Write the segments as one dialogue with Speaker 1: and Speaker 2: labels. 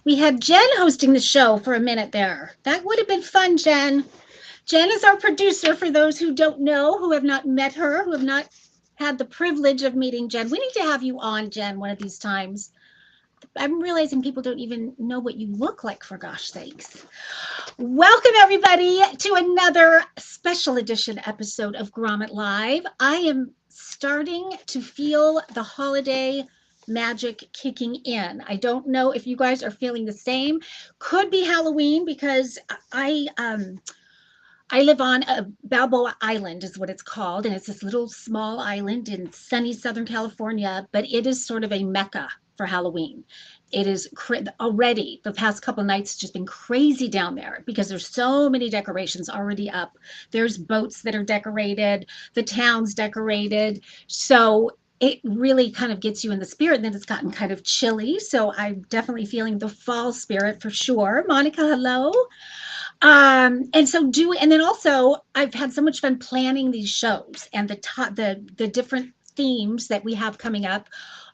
Speaker 1: We had Jen hosting the show for a minute there. That would have been fun, Jen. Jen is our producer for those who don't know, who have not met her, who have not had the privilege of meeting Jen. We need to have you on, Jen, one of these times. I'm realizing people don't even know what you look like, for gosh sakes. Welcome, everybody, to another special edition episode of Grommet Live. I am starting to feel the holiday magic kicking in. I don't know if you guys are feeling the same. Could be Halloween because I live on a Balboa Island, is what it's called, and it's this little small island in sunny Southern California, but it is sort of a mecca for Halloween. It is already the past couple of nights just been crazy down there because there's so many decorations already up. There's boats that are decorated, the town's decorated. So it really kind of gets you in the spirit. And then it's gotten kind of chilly. So I'm definitely feeling the fall spirit for sure. Monica, hello. And then also I've had so much fun planning these shows and the different themes that we have coming up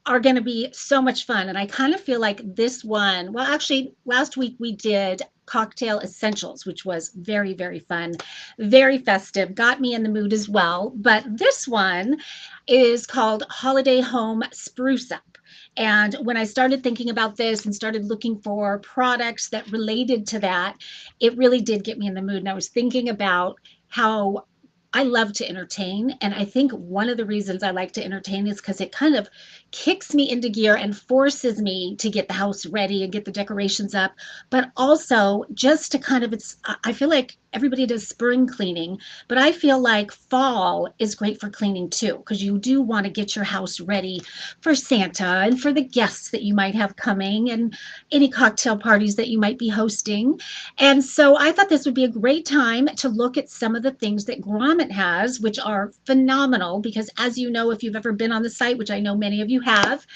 Speaker 1: are going to be so much fun. And I kind of feel like this one, well, actually last week we did cocktail essentials, which was very, very fun, very festive, got me in the mood as well. But this one is called Holiday Home Spruce Up. And when I started thinking about this and started looking for products that related to that, it really did get me in the mood. And I was thinking about how I love to entertain. And I think one of the reasons I like to entertain is because it kind of kicks me into gear and forces me to get the house ready and get the decorations up. But also just to kind of, I feel like everybody does spring cleaning, but I feel like fall is great for cleaning too, because you do want to get your house ready for Santa and for the guests that you might have coming and any cocktail parties that you might be hosting. And so I thought this would be a great time to look at some of the things that Grommet has, which are phenomenal because, as you know, if you've ever been on the site, which I know many of you have,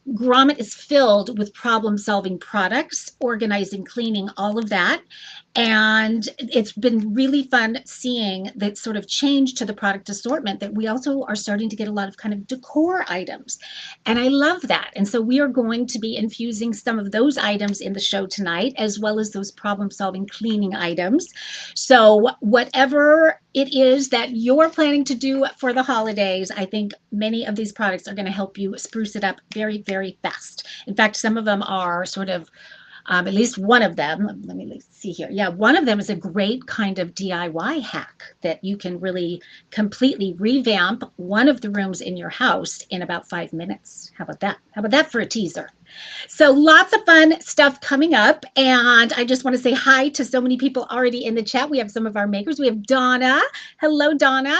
Speaker 1: Grommet is filled with problem solving products, organizing, cleaning, all of that. And it's been really fun seeing that sort of change to the product assortment that we also are starting to get a lot of kind of decor items. And I love that. And so we are going to be infusing some of those items in the show tonight, as well as those problem solving cleaning items. So whatever it is that you're planning to do for the holidays, I think many of these products are going to help you spruce it up very, very fast. In fact, some of them are sort of at least one of them, let me see here. Yeah, one of them is a great kind of DIY hack that you can really completely revamp one of the rooms in your house in about 5 minutes. How about that? How about that for a teaser? So lots of fun stuff coming up. And I just want to say hi to so many people already in the chat. We have some of our makers. We have Donna. Hello, Donna.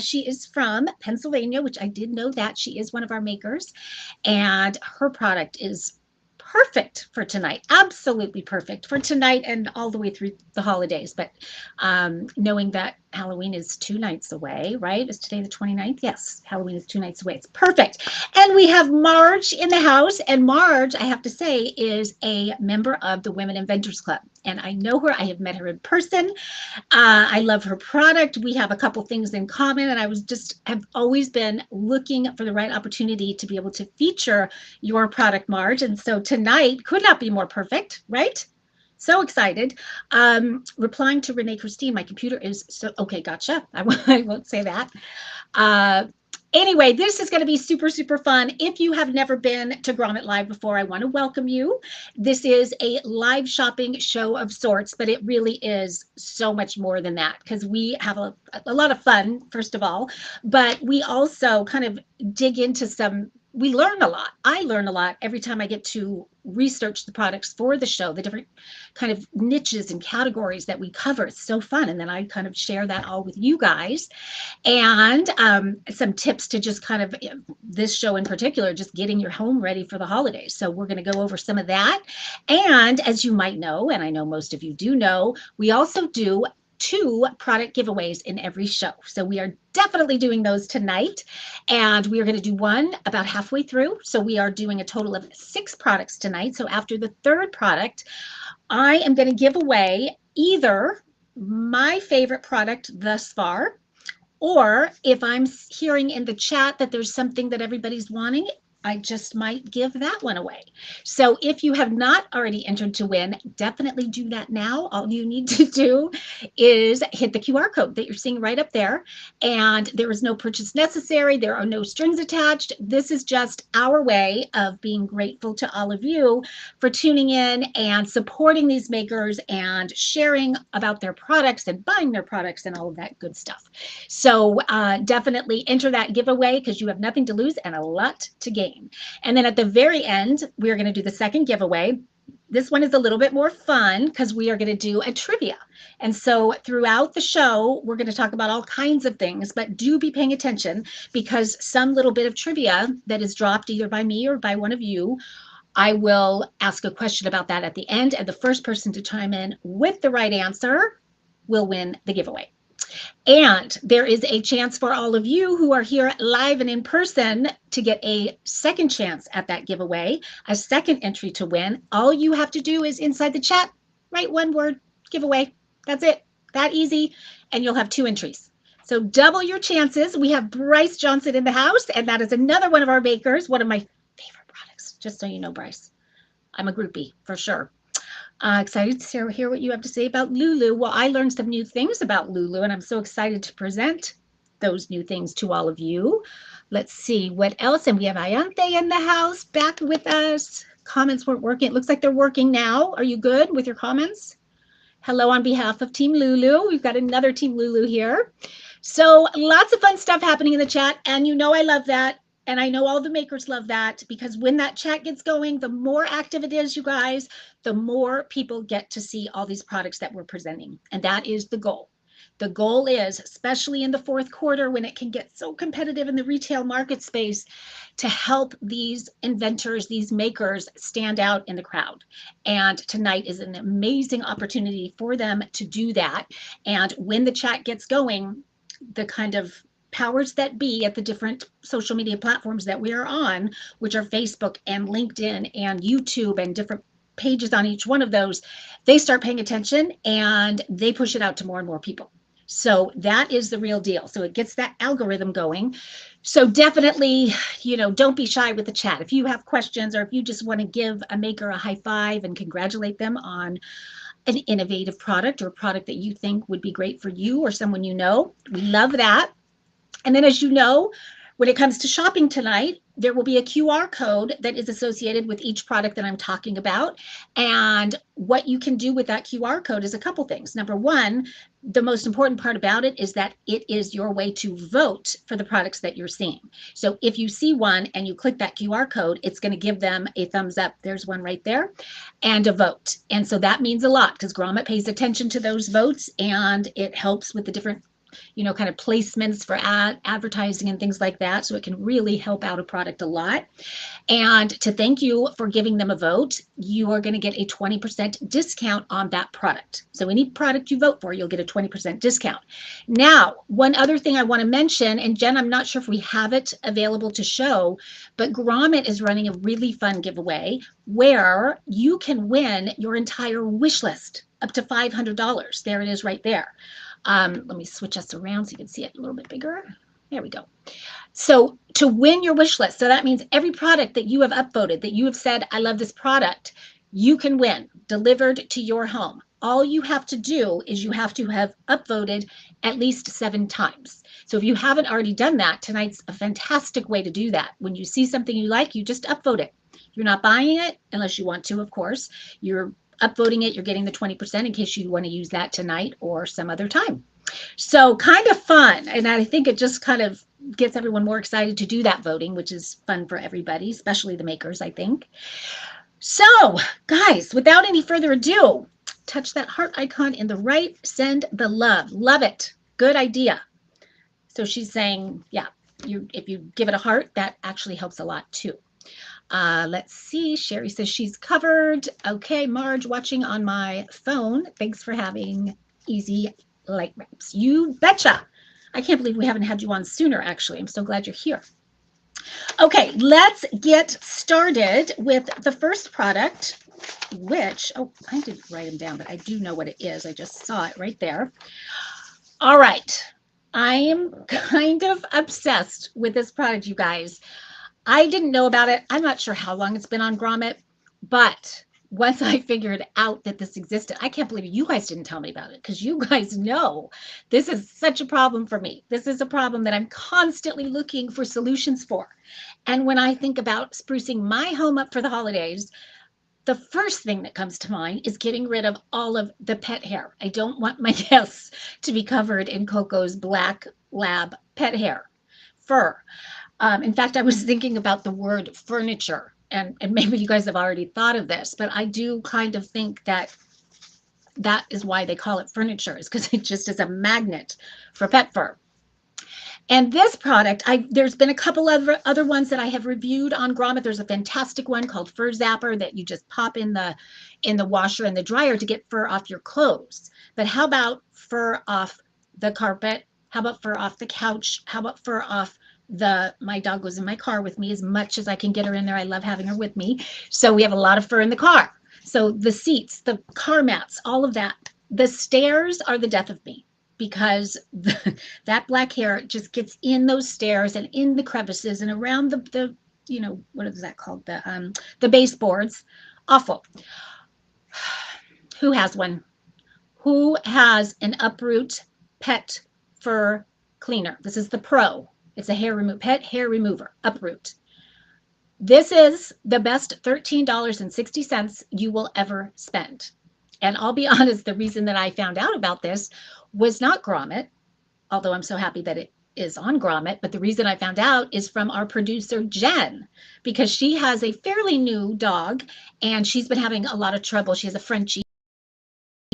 Speaker 1: She is from Pennsylvania, which I did know that. She is one of our makers. And her product is perfect for tonight, absolutely perfect for tonight and all the way through the holidays. But knowing that Halloween is 2 nights away, right? Is today the 29th? Yes, Halloween is 2 nights away. It's perfect. And we have Marge in the house. And Marge, I have to say, is a member of the Women Inventors Club. And I know her. I have met her in person. I love her product. We have a couple things in common. And have always been looking for the right opportunity to be able to feature your product, Marge. And so tonight could not be more perfect, right? So excited. Replying to Renee Christine, my computer is so, okay, gotcha. I won't say that. Anyway, this is going to be super, super fun. If you have never been to Grommet Live before, I want to welcome you. This is a live shopping show of sorts, but it really is so much more than that because we have a lot of fun, first of all, but we also kind of dig into we learn a lot. I learn a lot every time I get to research the products for the show, the different kind of niches and categories that we cover. It's so fun. And then I kind of share that all with you guys and some tips to just kind of this show in particular, just getting your home ready for the holidays. So we're going to go over some of that. And as you might know, and I know most of you do know, we also do 2 product giveaways in every show. So we are definitely doing those tonight. And we are going to do one about halfway through. So we are doing a total of 6 products tonight. So after the 3rd product, I am going to give away either my favorite product thus far, or if I'm hearing in the chat that there's something that everybody's wanting, I just might give that one away. So if you have not already entered to win, definitely do that now. All you need to do is hit the QR code that you're seeing right up there. And there is no purchase necessary. There are no strings attached. This is just our way of being grateful to all of you for tuning in and supporting these makers and sharing about their products and buying their products and all of that good stuff. So definitely enter that giveaway because you have nothing to lose and a lot to gain. And then at the very end, we're going to do the second giveaway. This one is a little bit more fun because we are going to do a trivia. And so throughout the show, we're going to talk about all kinds of things, but do be paying attention because some little bit of trivia that is dropped either by me or by one of you, I will ask a question about that at the end. And the first person to chime in with the right answer will win the giveaway. And there is a chance for all of you who are here live and in person to get a second chance at that giveaway, a second entry to win. All you have to do is inside the chat, write one word, giveaway. That's it. That easy. And you'll have two entries. So double your chances. We have Bryce Johnson in the house, and that is another one of our makers, one of my favorite products, just so you know, Bryce. I'm a groupie for sure. Excited to hear what you have to say about Lulu. Well, I learned some new things about Lulu, and I'm so excited to present those new things to all of you. Let's see what else. And we have Ayante in the house back with us. Comments weren't working. It looks like they're working now. Are you good with your comments? Hello on behalf of Team Lulu. We've got another Team Lulu here. So lots of fun stuff happening in the chat, and you know I love that. And I know all the makers love that because when that chat gets going, the more active it is, you guys, the more people get to see all these products that we're presenting. And that is the goal. The goal is, especially in the fourth quarter when it can get so competitive in the retail market space, to help these inventors, these makers stand out in the crowd. And tonight is an amazing opportunity for them to do that. And when the chat gets going, the kind of powers that be at the different social media platforms that we are on, which are Facebook and LinkedIn and YouTube and different pages on each one of those, they start paying attention and they push it out to more and more people. So that is the real deal. So it gets that algorithm going. So definitely, you know, don't be shy with the chat. If you have questions or if you just want to give a maker a high five and congratulate them on an innovative product or a product that you think would be great for you or someone you know, we love that. And then, as you know, when it comes to shopping tonight, there will be a QR code that is associated with each product that I'm talking about. And what you can do with that QR code is a couple things. Number one, the most important part about it is that it is your way to vote for the products that you're seeing. So if you see one and you click that QR code, it's going to give them a thumbs up. There's one right there, and a vote. And so that means a lot because Grommet pays attention to those votes and it helps with the different kind of placements for advertising and things like that. So it can really help out a product a lot. And to thank you for giving them a vote, you are going to get a 20% discount on that product. So any product you vote for, you'll get a 20% discount. Now, one other thing I want to mention, and Jen, I'm not sure if we have it available to show, but Grommet is running a really fun giveaway where you can win your entire wish list up to $500. There it is right there. Let me switch us around so you can see it a little bit bigger. There we go. So to win your wish list, so that means every product that you have upvoted, that you have said, I love this product, you can win delivered to your home. All you have to do is you have to have upvoted at least 7 times. So if you haven't already done that, tonight's a fantastic way to do that. When you see something you like, you just upvote it. You're not buying it unless you want to, of course. You're upvoting it, you're getting the 20% in case you want to use that tonight or some other time. So kind of fun. And I think it just kind of gets everyone more excited to do that voting, which is fun for everybody, especially the makers, I think. So guys, without any further ado, touch that heart icon in the right, send the love. Love it. Good idea. So she's saying, yeah, if you give it a heart, that actually helps a lot too. Let's see. Sherry says she's covered. Okay, Marge, watching on my phone. Thanks for having easy light wraps. You betcha. I can't believe we haven't had you on sooner, actually. I'm so glad you're here. Okay, let's get started with the first product, which, oh, I didn't write them down, but I do know what it is. I just saw it right there. All right. I am kind of obsessed with this product, you guys. I didn't know about it. I'm not sure how long it's been on Grommet, but once I figured out that this existed, I can't believe you guys didn't tell me about it, because you guys know this is such a problem for me. This is a problem that I'm constantly looking for solutions for. And when I think about sprucing my home up for the holidays, the first thing that comes to mind is getting rid of all of the pet hair. I don't want my guests to be covered in Coco's black lab pet hair, fur. In fact, I was thinking about the word furniture, and maybe you guys have already thought of this, but I do kind of think that that is why they call it furniture, is because it just is a magnet for pet fur. And this product, there's been a couple of other ones that I have reviewed on Grommet. There's a fantastic one called Fur Zapper that you just pop in the washer and the dryer to get fur off your clothes. But how about fur off the carpet? How about fur off the couch? How about fur off my dog goes in my car with me as much as I can get her in there. I love having her with me. So we have a lot of fur in the car. So the seats, the car mats, all of that. The stairs are the death of me, because that black hair just gets in those stairs and in the crevices and around the what is that called, the baseboards. Awful. Who has one? Who has an Uproot pet fur cleaner? This is the Pro. It's a pet hair remover, Uproot. This is the best $13.60 you will ever spend. And I'll be honest, the reason that I found out about this was not Grommet, although I'm so happy that it is on Grommet, but the reason I found out is from our producer, Jen, because she has a fairly new dog and she's been having a lot of trouble. She has a Frenchie,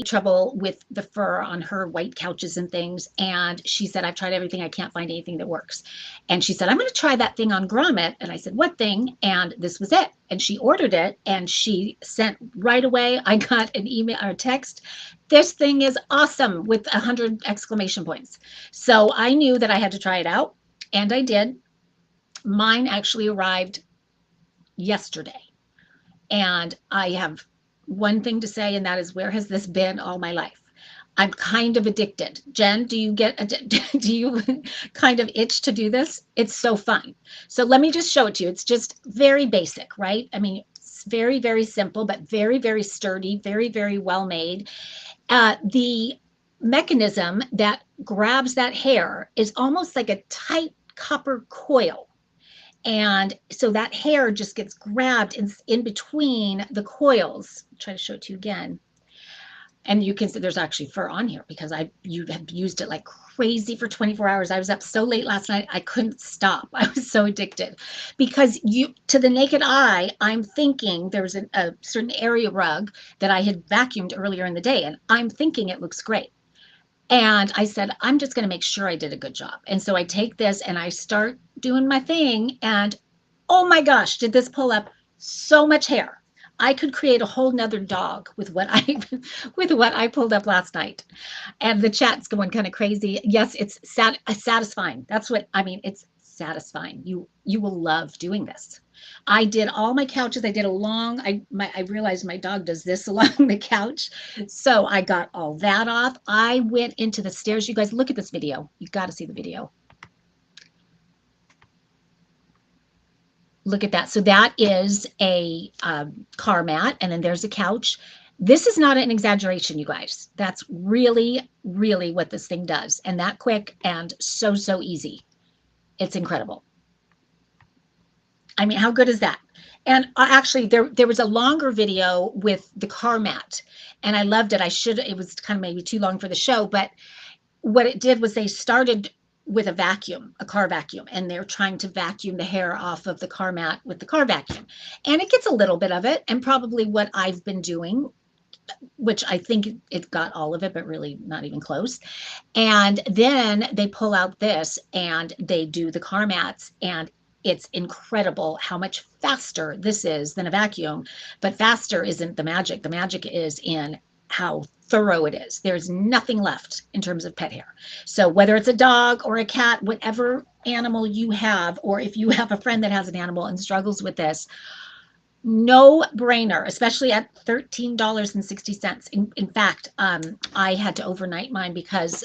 Speaker 1: trouble with the fur on her white couches and things. And she said, I've tried everything. I can't find anything that works. And she said, I'm going to try that thing on Grommet. And I said, what thing? And this was it. And she ordered it and she sent right away. I got an email or text. This thing is awesome with 100 exclamation points. So I knew that I had to try it out, and I did. Mine actually arrived yesterday. And I have one thing to say, and that is, where has this been all my life? I'm kind of addicted. Jen, do you kind of itch to do this? It's so fun. So let me just show it to you. It's just very basic, right? I mean, it's very, very simple, but very, very sturdy, very, very well made. The mechanism that grabs that hair is almost like a tight copper coil. And so that hair just gets grabbed in between the coils. I'll try to show it to you again. And you can see there's actually fur on here, because you have used it like crazy for 24 hours. I was up so late last night, I couldn't stop. I was so addicted, because to the naked eye, I'm thinking there was a certain area rug that I had vacuumed earlier in the day, and I'm thinking it looks great. And I said, I'm just going to make sure I did a good job. And so I take this and I start doing my thing. And oh my gosh, did this pull up so much hair. I could create a whole nother dog with what I pulled up last night. And the chat's going kind of crazy. Yes, it's satisfying. That's what I mean. It's satisfying. You will love doing this. I did all my couches. I did I realized my dog does this along the couch. So I got all that off. I went into the stairs. You guys, look at this video. You got to see the video. Look at that. So that is a car mat, and then there's a couch. This is not an exaggeration, you guys. That's really, really what this thing does. And that quick and so, so easy. It's incredible. I mean, how good is that? And actually, there was a longer video with the car mat, and I loved it. It was kind of maybe too long for the show, but what it did was they started with a car vacuum, and they're trying to vacuum the hair off of the car mat with the car vacuum. And it gets a little bit of it, and probably what I've been doing, which I think it got all of it, but really not even close. And then they pull out this and they do the car mats, and it's incredible how much faster this is than a vacuum. But faster isn't the magic. The magic is in how thorough it is. There's nothing left in terms of pet hair. So whether it's a dog or a cat, whatever animal you have, or if you have a friend that has an animal and struggles with this, No brainer, especially at $13.60. In fact, I had to overnight mine because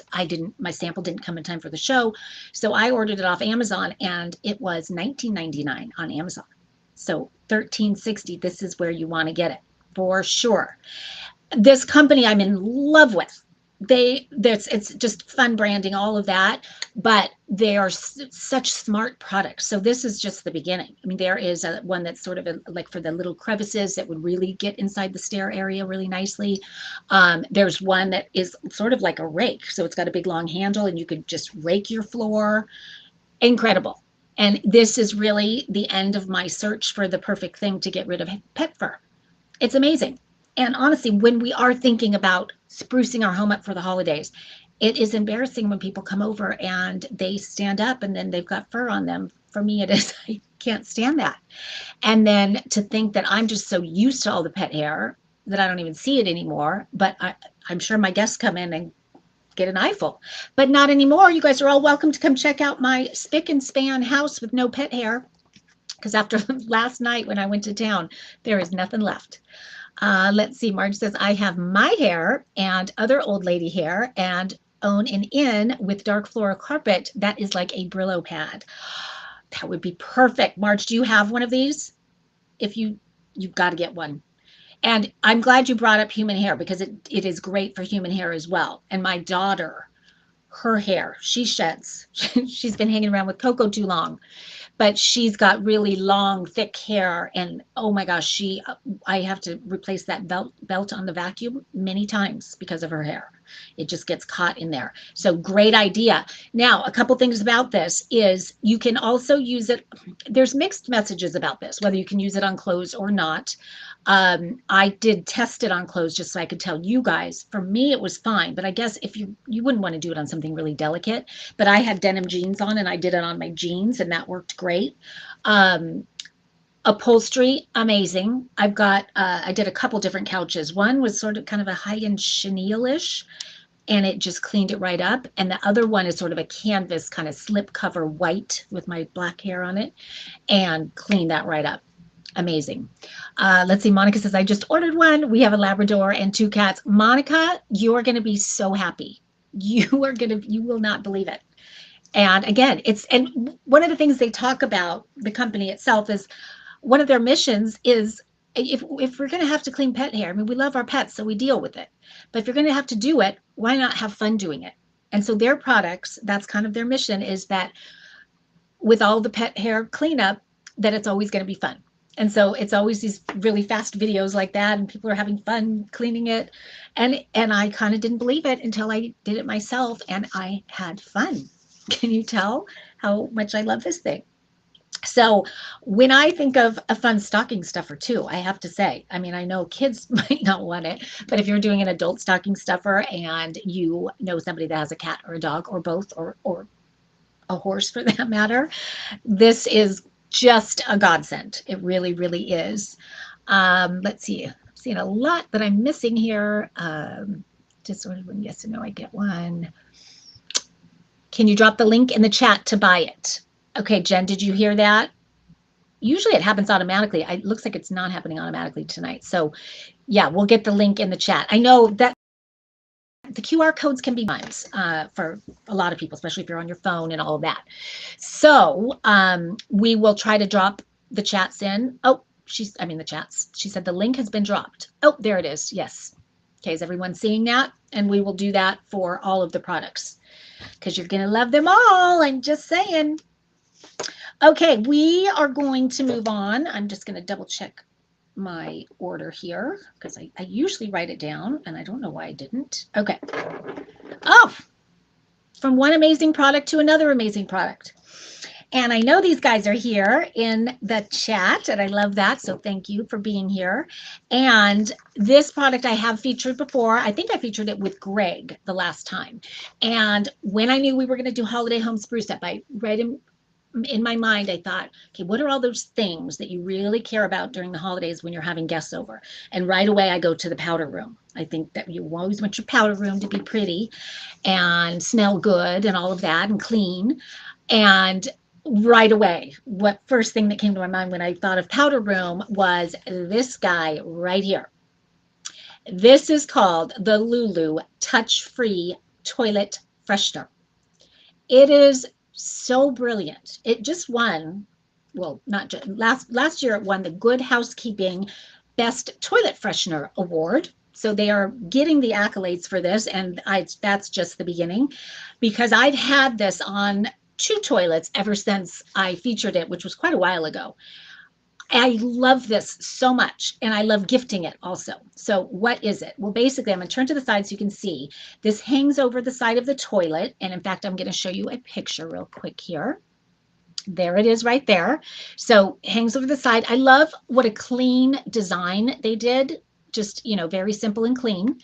Speaker 1: my sample didn't come in time for the show. So I ordered it off Amazon and it was $19.99 on Amazon. So $13.60, this is where you want to get it for sure. This company I'm in love with. It's just fun branding, all of that, but they are such smart products. So this is just the beginning. I mean, there is one that's sort of like for the little crevices that would really get inside the stair area really nicely. There's one that is sort of like a rake, so it's got a big long handle, and you could just rake your floor. Incredible. And this is really the end of my search for the perfect thing to get rid of pet fur. It's amazing. And honestly, when we are thinking about sprucing our home up for the holidays, it is embarrassing when people come over and they stand up and then they've got fur on them. For me, it is, I can't stand that. And then to think that I'm just so used to all the pet hair that I don't even see it anymore. But I'm sure my guests come in and get an eyeful, but not anymore. You guys are all welcome to come check out my spick and span house with no pet hair. Because after last night when I went to town, there is nothing left. Let's see. Marge says, I have my hair and other old lady hair and own an inn with dark floral carpet that is like a Brillo pad. That would be perfect. Marge, do you have one of these? If you've got to get one. And I'm glad you brought up human hair because it is great for human hair as well. And my daughter, her hair, she sheds. She's been hanging around with Coco too long, but she's got really long, thick hair. And oh my gosh, I have to replace that belt on the vacuum many times because of her hair. It just gets caught in there. So great idea. Now, a couple things about this is you can also use it. There's mixed messages about this, whether you can use it on clothes or not. I did test it on clothes just so I could tell you guys. For me, it was fine, but I guess if you wouldn't want to do it on something really delicate. But I had denim jeans on, and I did it on my jeans, and that worked great. Upholstery, amazing. I did a couple different couches. One was sort of kind of a high-end chenille-ish, and it just cleaned it right up. And the other one is sort of a canvas kind of slip cover white with my black hair on it, and cleaned that right up. Amazing. Let's see. Monica says, I just ordered one. We have a Labrador and 2 cats. Monica, you are going to be so happy. You will not believe it. And again, and one of the things they talk about, the company itself, is one of their missions is if we're going to have to clean pet hair, I mean, we love our pets, so we deal with it. But if you're going to have to do it, why not have fun doing it? And so their products, that's kind of their mission, is that with all the pet hair cleanup, that it's always going to be fun. And so it's always these really fast videos like that, and people are having fun cleaning it. And I kind of didn't believe it until I did it myself, and I had fun. Can you tell how much I love this thing? So when I think of a fun stocking stuffer too, I have to say, I mean, I know kids might not want it, but if you're doing an adult stocking stuffer and you know somebody that has a cat or a dog or both, or a horse for that matter, this is just a godsend. It really, really is. Let's see. I'm seeing a lot that I'm missing here. Just sort of yes or no, I get one. Can you drop the link in the chat to buy it? Okay, Jen, did you hear that? Usually it happens automatically. It looks like it's not happening automatically tonight. So yeah, we'll get the link in the chat. I know that the QR codes can be times for a lot of people, especially if you're on your phone and all of that. So we will try to drop the chats in. Oh, the chats. She said the link has been dropped. Oh, there it is. Yes. Okay, is everyone seeing that? And we will do that for all of the products because you're going to love them all. I'm just saying. Okay, we are going to move on. I'm just going to double check my order here because I usually write it down and I don't know why I didn't. Okay. Oh, from one amazing product to another amazing product. And I know these guys are here in the chat, and I love that. So thank you for being here. And this product I have featured before. I think I featured it with Greg the last time. And when I knew we were going to do Holiday Home Spruce Up, I read him in my mind, I thought, okay, what are all those things that you really care about during the holidays when you're having guests over? And right away, I go to the powder room. I think that you always want your powder room to be pretty and smell good and all of that and clean. And right away, what first thing that came to my mind when I thought of powder room was this guy right here. This is called the Lulu Touch-Free Toilet Freshener. It is so brilliant. It just won, well, not just last year it won the Good Housekeeping Best Toilet Freshener Award. So they are getting the accolades for this, and that's just the beginning, because I've had this on two toilets ever since I featured it, which was quite a while ago. I love this so much, and I love gifting it also. So what is it? Well, basically, I'm going to turn to the side so you can see. This hangs over the side of the toilet, and in fact, I'm going to show you a picture real quick here. There it is right there. So hangs over the side. I love what a clean design they did. Just, very simple and clean,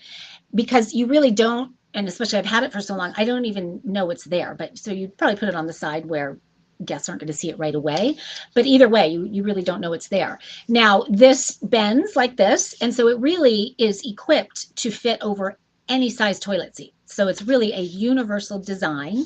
Speaker 1: because you really don't, and especially I've had it for so long, I don't even know it's there. But so you probably put it on the side where guests aren't going to see it right away. But either way, you really don't know it's there. Now, this bends like this, and so it really is equipped to fit over any size toilet seat. So it's really a universal design.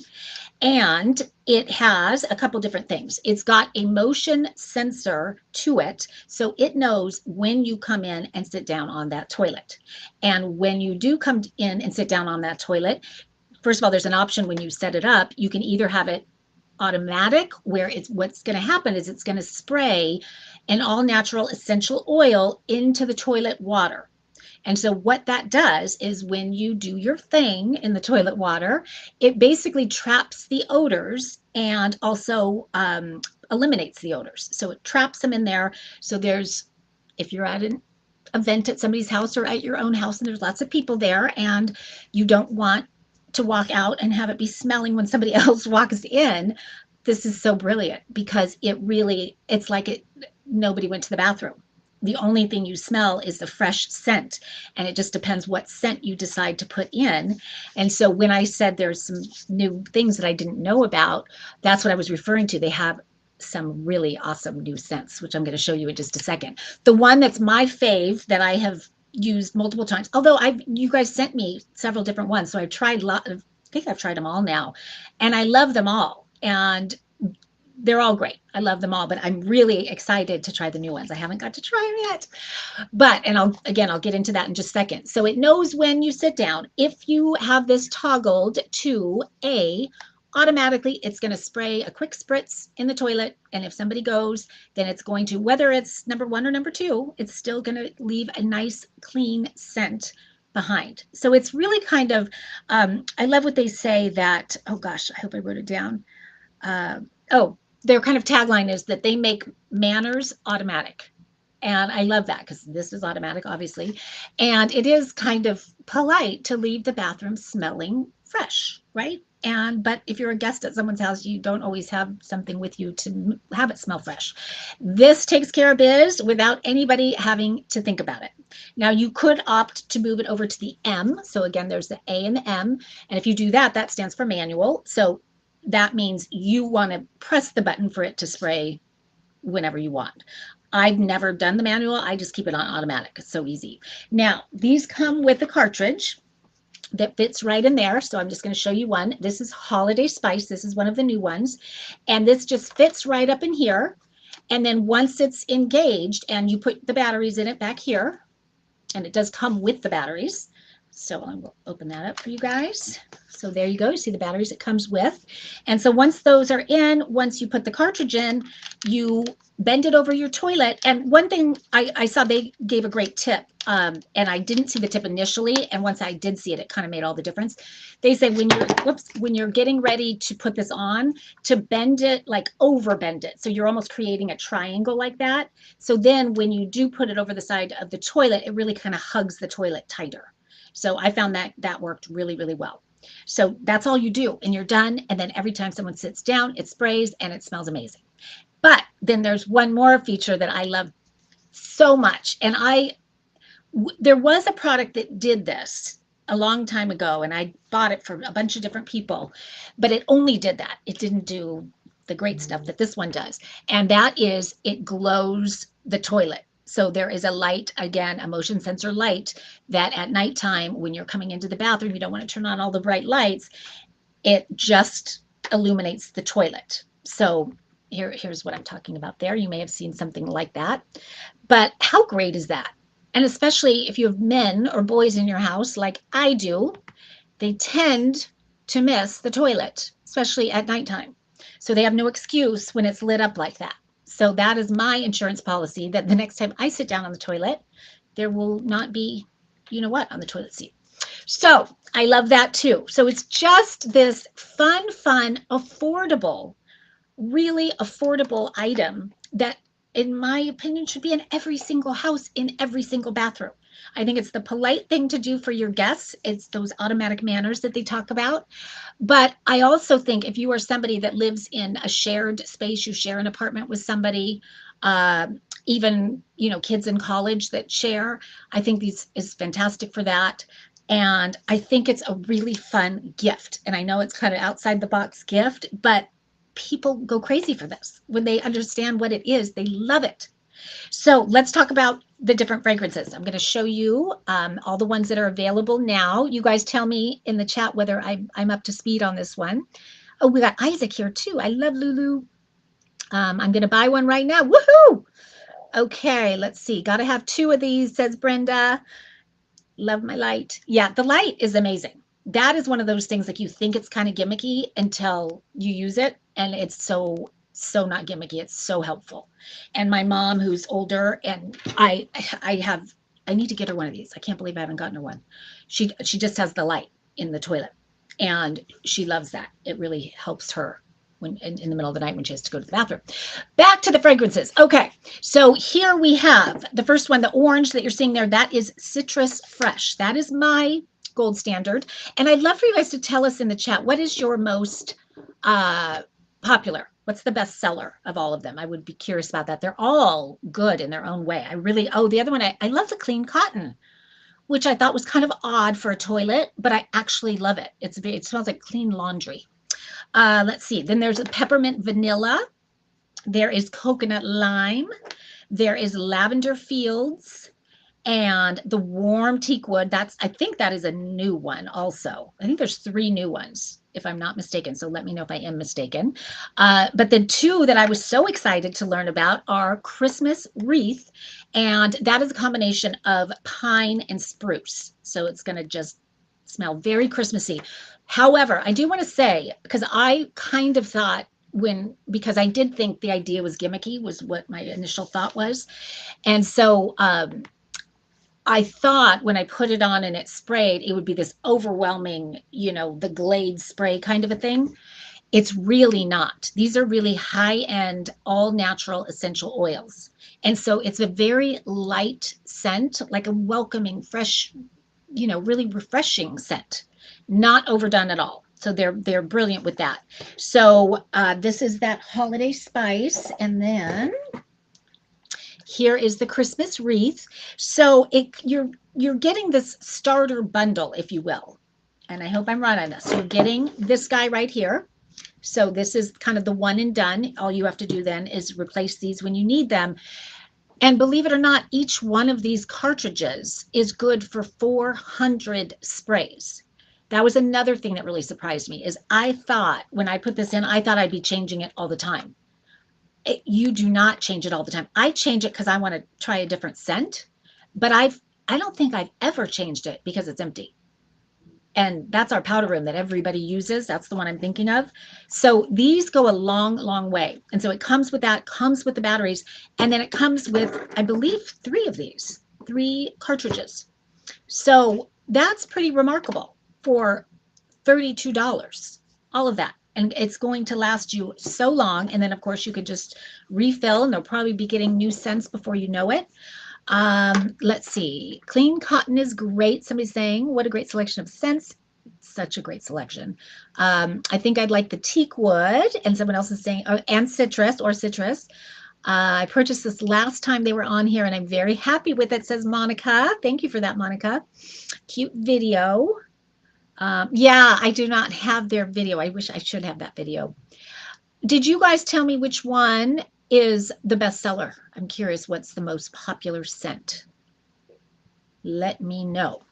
Speaker 1: And it has a couple different things. It's got a motion sensor to it, so it knows when you come in and sit down on that toilet. And when you do come in and sit down on that toilet, first of all, there's an option when you set it up. You can either have it automatic, where what's going to happen is it's going to spray an all natural essential oil into the toilet water. And so what that does is when you do your thing in the toilet water, it basically traps the odors and also eliminates the odors. So it traps them in there. So if you're at an event at somebody's house or at your own house and there's lots of people there and you don't want to walk out and have it be smelling when somebody else walks in, this is so brilliant, because it's like nobody went to the bathroom. The only thing you smell is the fresh scent, and it just depends what scent you decide to put in. And so when I said there's some new things that I didn't know about, that's what I was referring to. They have some really awesome new scents, which I'm going to show you in just a second. The one that's my fave that I have used multiple times, although you guys sent me several different ones, so I've tried I think I've tried them all now, and I love them all. And they're all great. I love them all, but I'm really excited to try the new ones. I haven't got to try them yet, and I'll get into that in just a second. So it knows when you sit down. If you have this toggled to automatically, it's going to spray a quick spritz in the toilet. And if somebody goes, then it's going to, whether it's number 1 or number 2, it's still going to leave a nice clean scent behind. So it's really kind of, I love what they say that, oh gosh, I hope I wrote it down. Their kind of tagline is that they make manners automatic. And I love that, because this is automatic, obviously. And it is kind of polite to leave the bathroom smelling fresh, right? But if you're a guest at someone's house, you don't always have something with you to have it smell fresh. This takes care of biz without anybody having to think about it. Now, you could opt to move it over to the M. So again, there's the A and the M. And if you do that, that stands for manual. So that means you want to press the button for it to spray whenever you want. I've never done the manual. I just keep it on automatic. It's so easy. Now, these come with a cartridge that fits right in there. So I'm just going to show you one. This is Holiday Spice. This is one of the new ones. And this just fits right up in here. And then once it's engaged and you put the batteries in it back here, and it does come with the batteries. So I will open that up for you guys. So there you go. You see the batteries it comes with. And so once those are in, once you put the cartridge in, you bend it over your toilet. And one thing I saw, they gave a great tip, and I didn't see the tip initially. And once I did see it, it kind of made all the difference. They say when you're getting ready to put this on, to bend it, like over bend it. So you're almost creating a triangle like that. So then when you do put it over the side of the toilet, it really kind of hugs the toilet tighter. So I found that worked really, really well. So that's all you do, and you're done. And then every time someone sits down, it sprays and it smells amazing. But then there's one more feature that I love so much. And there was a product that did this a long time ago, and I bought it for a bunch of different people, but it only did that. It didn't do the great stuff that this one does. And that is, it glows the toilet. So there is a light, again, a motion sensor light, that at nighttime, when you're coming into the bathroom, you don't want to turn on all the bright lights, it just illuminates the toilet. So Here's what I'm talking about there. You may have seen something like that. But how great is that? And especially if you have men or boys in your house like I do, they tend to miss the toilet, especially at nighttime. So they have no excuse when it's lit up like that. So that is my insurance policy, that the next time I sit down on the toilet, there will not be, you know what, on the toilet seat. So I love that too. So it's just this fun, affordable, really affordable item that, in my opinion, should be in every single house, in every single bathroom. I think it's the polite thing to do for your guests. It's those automatic manners that they talk about. But I also think if you are somebody that lives in a shared space, you share an apartment with somebody, uh, even, kids in college that share, I think these is fantastic for that. And I think it's a really fun gift. And I know it's kind of outside the box gift, but people go crazy for this. When they understand what it is, they love it. So let's talk about the different fragrances. I'm going to show you all the ones that are available now. You guys tell me in the chat whether I'm up to speed on this one. Oh, we got Isaac here too. I love Lulu. I'm going to buy one right now. Woohoo! Okay, let's see. Got to have 2 of these, says Brenda. Love my light. Yeah, the light is amazing. That is one of those things, like, you think it's kind of gimmicky until you use it, and it's so not gimmicky. It's so helpful. And my mom, who's older, and I need to get her one of these. I can't believe I haven't gotten her one. She just has the light in the toilet, and she loves that. It really helps her when in the middle of the night when she has to go to the bathroom. Back to the fragrances. Okay, so here we have the first one, the orange that you're seeing there. That is Citrus Fresh. That is my gold standard. And I'd love for you guys to tell us in the chat, what is your most popular? What's the best seller of all of them? I would be curious about that. They're all good in their own way. The other one, I love the Clean Cotton, which I thought was kind of odd for a toilet, but I actually love it. It smells like clean laundry. Let's see. Then there's a Peppermint Vanilla. There is Coconut Lime. There is Lavender Fields. And the Warm Teakwood. I think that is a new one also. I think there's 3 new ones, if I'm not mistaken. So let me know if I am mistaken. But the 2 that I was so excited to learn about are Christmas Wreath. And that is a combination of pine and spruce. So it's going to just smell very Christmassy. However, I do want to say, because I kind of thought because I did think the idea was gimmicky, was what my initial thought was. And so I thought when I put it on and it sprayed, it would be this overwhelming, the Glade spray kind of a thing. It's really not. These are really high-end, all-natural essential oils. And so it's a very light scent, like a welcoming, fresh, really refreshing scent. Not overdone at all. So they're brilliant with that. So this is that holiday spice. And then here is the Christmas Wreath. So you're getting this starter bundle, if you will. And I hope I'm right on this. So you're getting this guy right here. So this is kind of the one and done. All you have to do then is replace these when you need them. And believe it or not, each one of these cartridges is good for 400 sprays. That was another thing that really surprised me, is I thought when I put this in, I thought I'd be changing it all the time. You do not change it all the time. I change it because I want to try a different scent, but I don't think I've ever changed it because it's empty. And that's our powder room that everybody uses. That's the one I'm thinking of. So these go a long, long way. And so it comes with that, comes with the batteries, and then it comes with, I believe, 3 of these, 3 cartridges. So that's pretty remarkable for $32, all of that. And it's going to last you so long. And then, of course, you could just refill, and they'll probably be getting new scents before you know it. Let's see. Clean Cotton is great. Somebody's saying, what a great selection of scents. Such a great selection. I think I'd like the teak wood. And someone else is saying, oh, and citrus or citrus. I purchased this last time they were on here, and I'm very happy with it, says Monica. Thank you for that, Monica. Cute video. Yeah, I do not have their video. I wish I should have that video. Did you guys tell me which one is the best seller? I'm curious, what's the most popular scent? Let me know.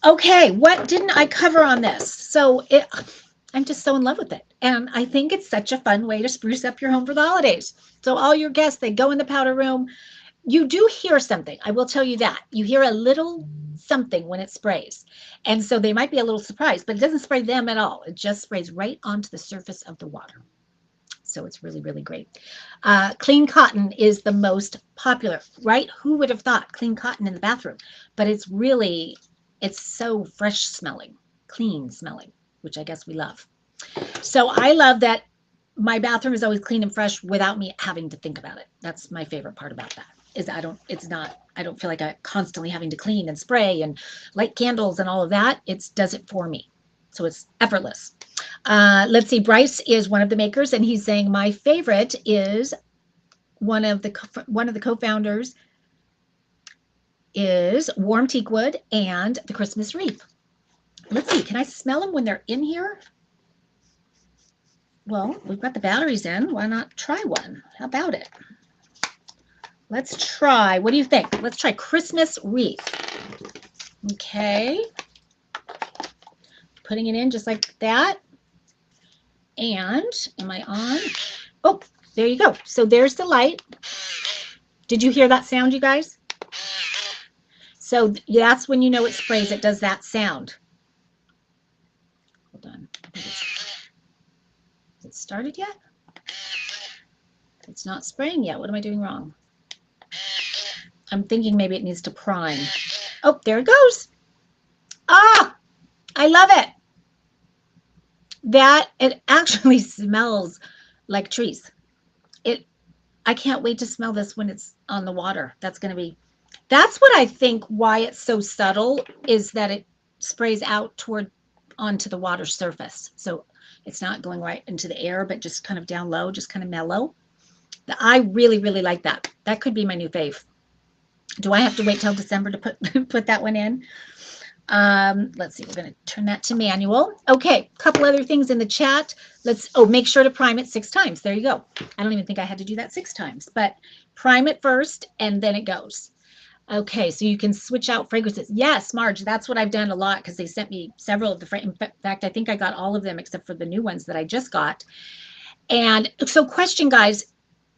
Speaker 1: Okay, what didn't I cover on this? So I'm just so in love with it. And I think it's such a fun way to spruce up your home for the holidays. So all your guests, they go in the powder room. You do hear something. I will tell you that. You hear a little something when it sprays. And so they might be a little surprised, but it doesn't spray them at all. It just sprays right onto the surface of the water. So it's really, really great. Clean cotton is the most popular, right? Who would have thought clean cotton in the bathroom? But it's so fresh smelling, clean smelling, which I guess we love. So I love that my bathroom is always clean and fresh without me having to think about it. That's my favorite part about that. Is I don't feel like I'm constantly having to clean and spray and light candles and all of that. It does it for me. So it's effortless. Let's see. Bryce is one of the makers, and he's saying my favorite is one of the co-founders is warm teak wood and the Christmas wreath. Let's see. Can I smell them when they're in here? Well, we've got the batteries in. Why not try one? How about it? Let's try. What do you think? Let's try Christmas wreath. Okay. Putting it in just like that. And am I on? Oh, there you go. So there's the light. Did you hear that sound, you guys? So that's when you know it sprays. It does that sound. Hold on. Is it started yet? It's not spraying yet. What am I doing wrong? I'm thinking maybe it needs to prime. Oh, there it goes. Ah, I love it. That it actually smells like trees. I can't wait to smell this when it's on the water. That's what I think why it's so subtle is that it sprays out onto the water surface. So it's not going right into the air, but just kind of down low, just kind of mellow. I really, really like that. That could be my new fave. Do I have to wait till December to put that one in? Let's see, we're going to turn that to manual. Okay, a couple other things in the chat. Make sure to prime it 6 times. There you go. I don't even think I had to do that 6 times, but prime it first and then it goes. Okay, so you can switch out fragrances. Yes, Marge, that's what I've done a lot because they sent me several of the, in fact, I think I got all of them except for the new ones that I just got. And so question, guys,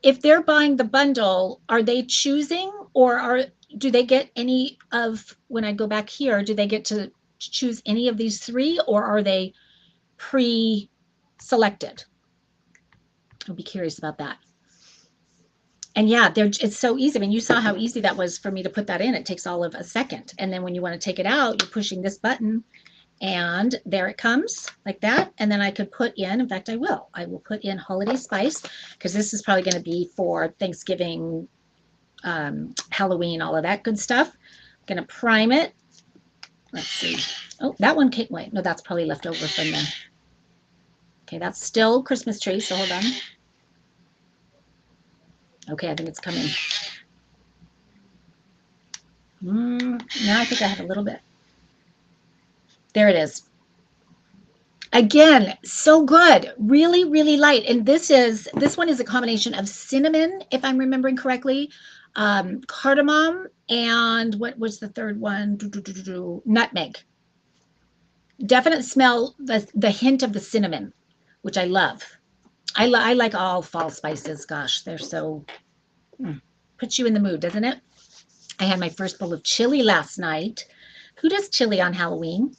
Speaker 1: if they're buying the bundle, are they choosing or do they get any of, when I go back here, do they get to choose any of these 3 or are they pre-selected? I'll be curious about that. And yeah, it's so easy. I mean, you saw how easy that was for me to put that in. It takes all of a second. And then when you want to take it out, you're pushing this button and there it comes like that. And then I could put in fact, I will put in holiday spice because this is probably going to be for Thanksgiving, Halloween, all of that good stuff. I'm going to prime it. Let's see. Oh, that one came, wait, no, that's probably left over from the, okay, that's still Christmas tree. So hold on. Okay, I think it's coming. Now I think I have a little bit. There it is. Again, so good. Really, really light. And this one is a combination of cinnamon, if I'm remembering correctly, cardamom, and what was the third one? Nutmeg. Definite smell the hint of the cinnamon, which I love. I like all fall spices. Gosh, they're so, puts you in the mood, doesn't it? I had my first bowl of chili last night. Who does chili on Halloween?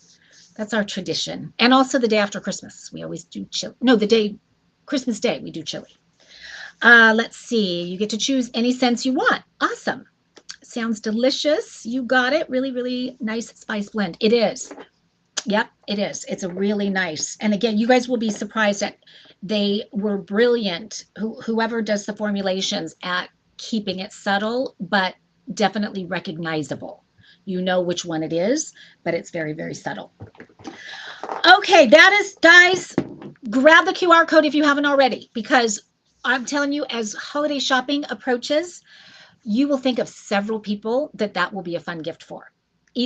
Speaker 1: That's our tradition. And also the day after Christmas. We always do chili. No, Christmas Day, we do chili. Let's see. You get to choose any scents you want. Awesome. Sounds delicious. You got it. Really, really nice spice blend. It is. Yep, it is. It's a really nice. And again, you guys will be surprised that they were brilliant. Whoever does the formulations at keeping it subtle, but definitely recognizable. You know which one it is, but it's very, very subtle. Okay, that is, guys, grab the QR code if you haven't already, because I'm telling you, as holiday shopping approaches, you will think of several people that will be a fun gift for.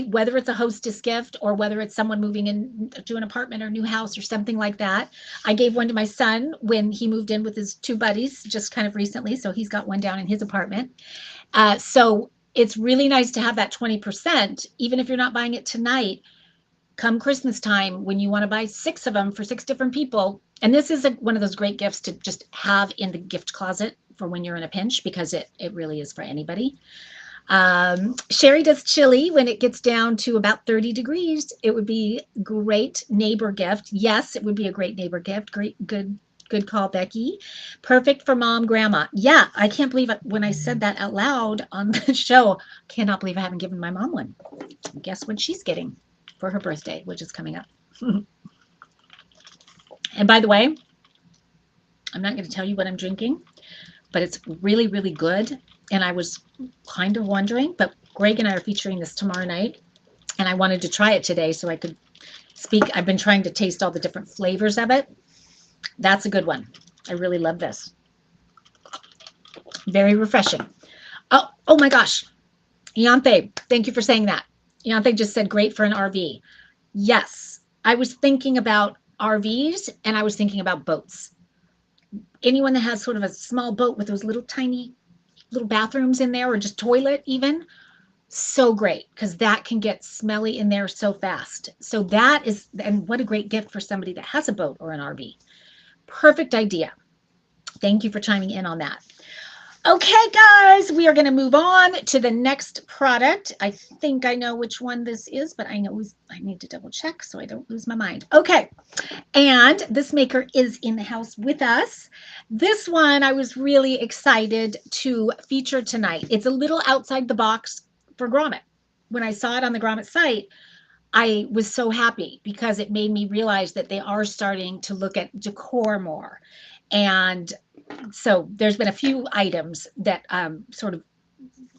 Speaker 1: Whether it's a hostess gift or whether it's someone moving into an apartment or new house or something like that. I gave one to my son when he moved in with his 2 buddies just kind of recently. So he's got one down in his apartment. So it's really nice to have that 20%, even if you're not buying it tonight, come Christmas time, when you want to buy 6 of them for 6 different people, and this is one of those great gifts to just have in the gift closet for when you're in a pinch, because it really is for anybody. Sherry does chili when it gets down to about 30 degrees. It would be great neighbor gift. Yes, it would be a great neighbor gift. Great, good call, Becky. Perfect for mom, grandma. Yeah, I can't believe it when I said that out loud on the show. Cannot believe I haven't given my mom one. Guess what she's getting for her birthday, which is coming up. And by the way, I'm not going to tell you what I'm drinking, but it's really, really good. And I was kind of wondering, but Greg and I are featuring this tomorrow night, and I wanted to try it today so I could speak. I've been trying to taste all the different flavors of it. That's a good one. I really love this. Very refreshing. Oh my gosh. Yanthe, thank you for saying that. Yanthe just said great for an RV. Yes, I was thinking about RVs, and I was thinking about boats. Anyone that has sort of a small boat with those little tiny little bathrooms in there, or just toilet even, so great, because that can get smelly in there so fast. So that is, and what a great gift for somebody that has a boat or an RV. Perfect idea. Thank you for chiming in on that. Okay, guys, we are going to move on to the next product. I think I know which one this is, but I need to double check so I don't lose my mind. Okay, and this maker is in the house with us. This one I was really excited to feature tonight. It's a little outside the box for Grommet. When I saw it on the Grommet site, I was so happy because it made me realize that they are starting to look at decor more. And so there's been a few items that sort of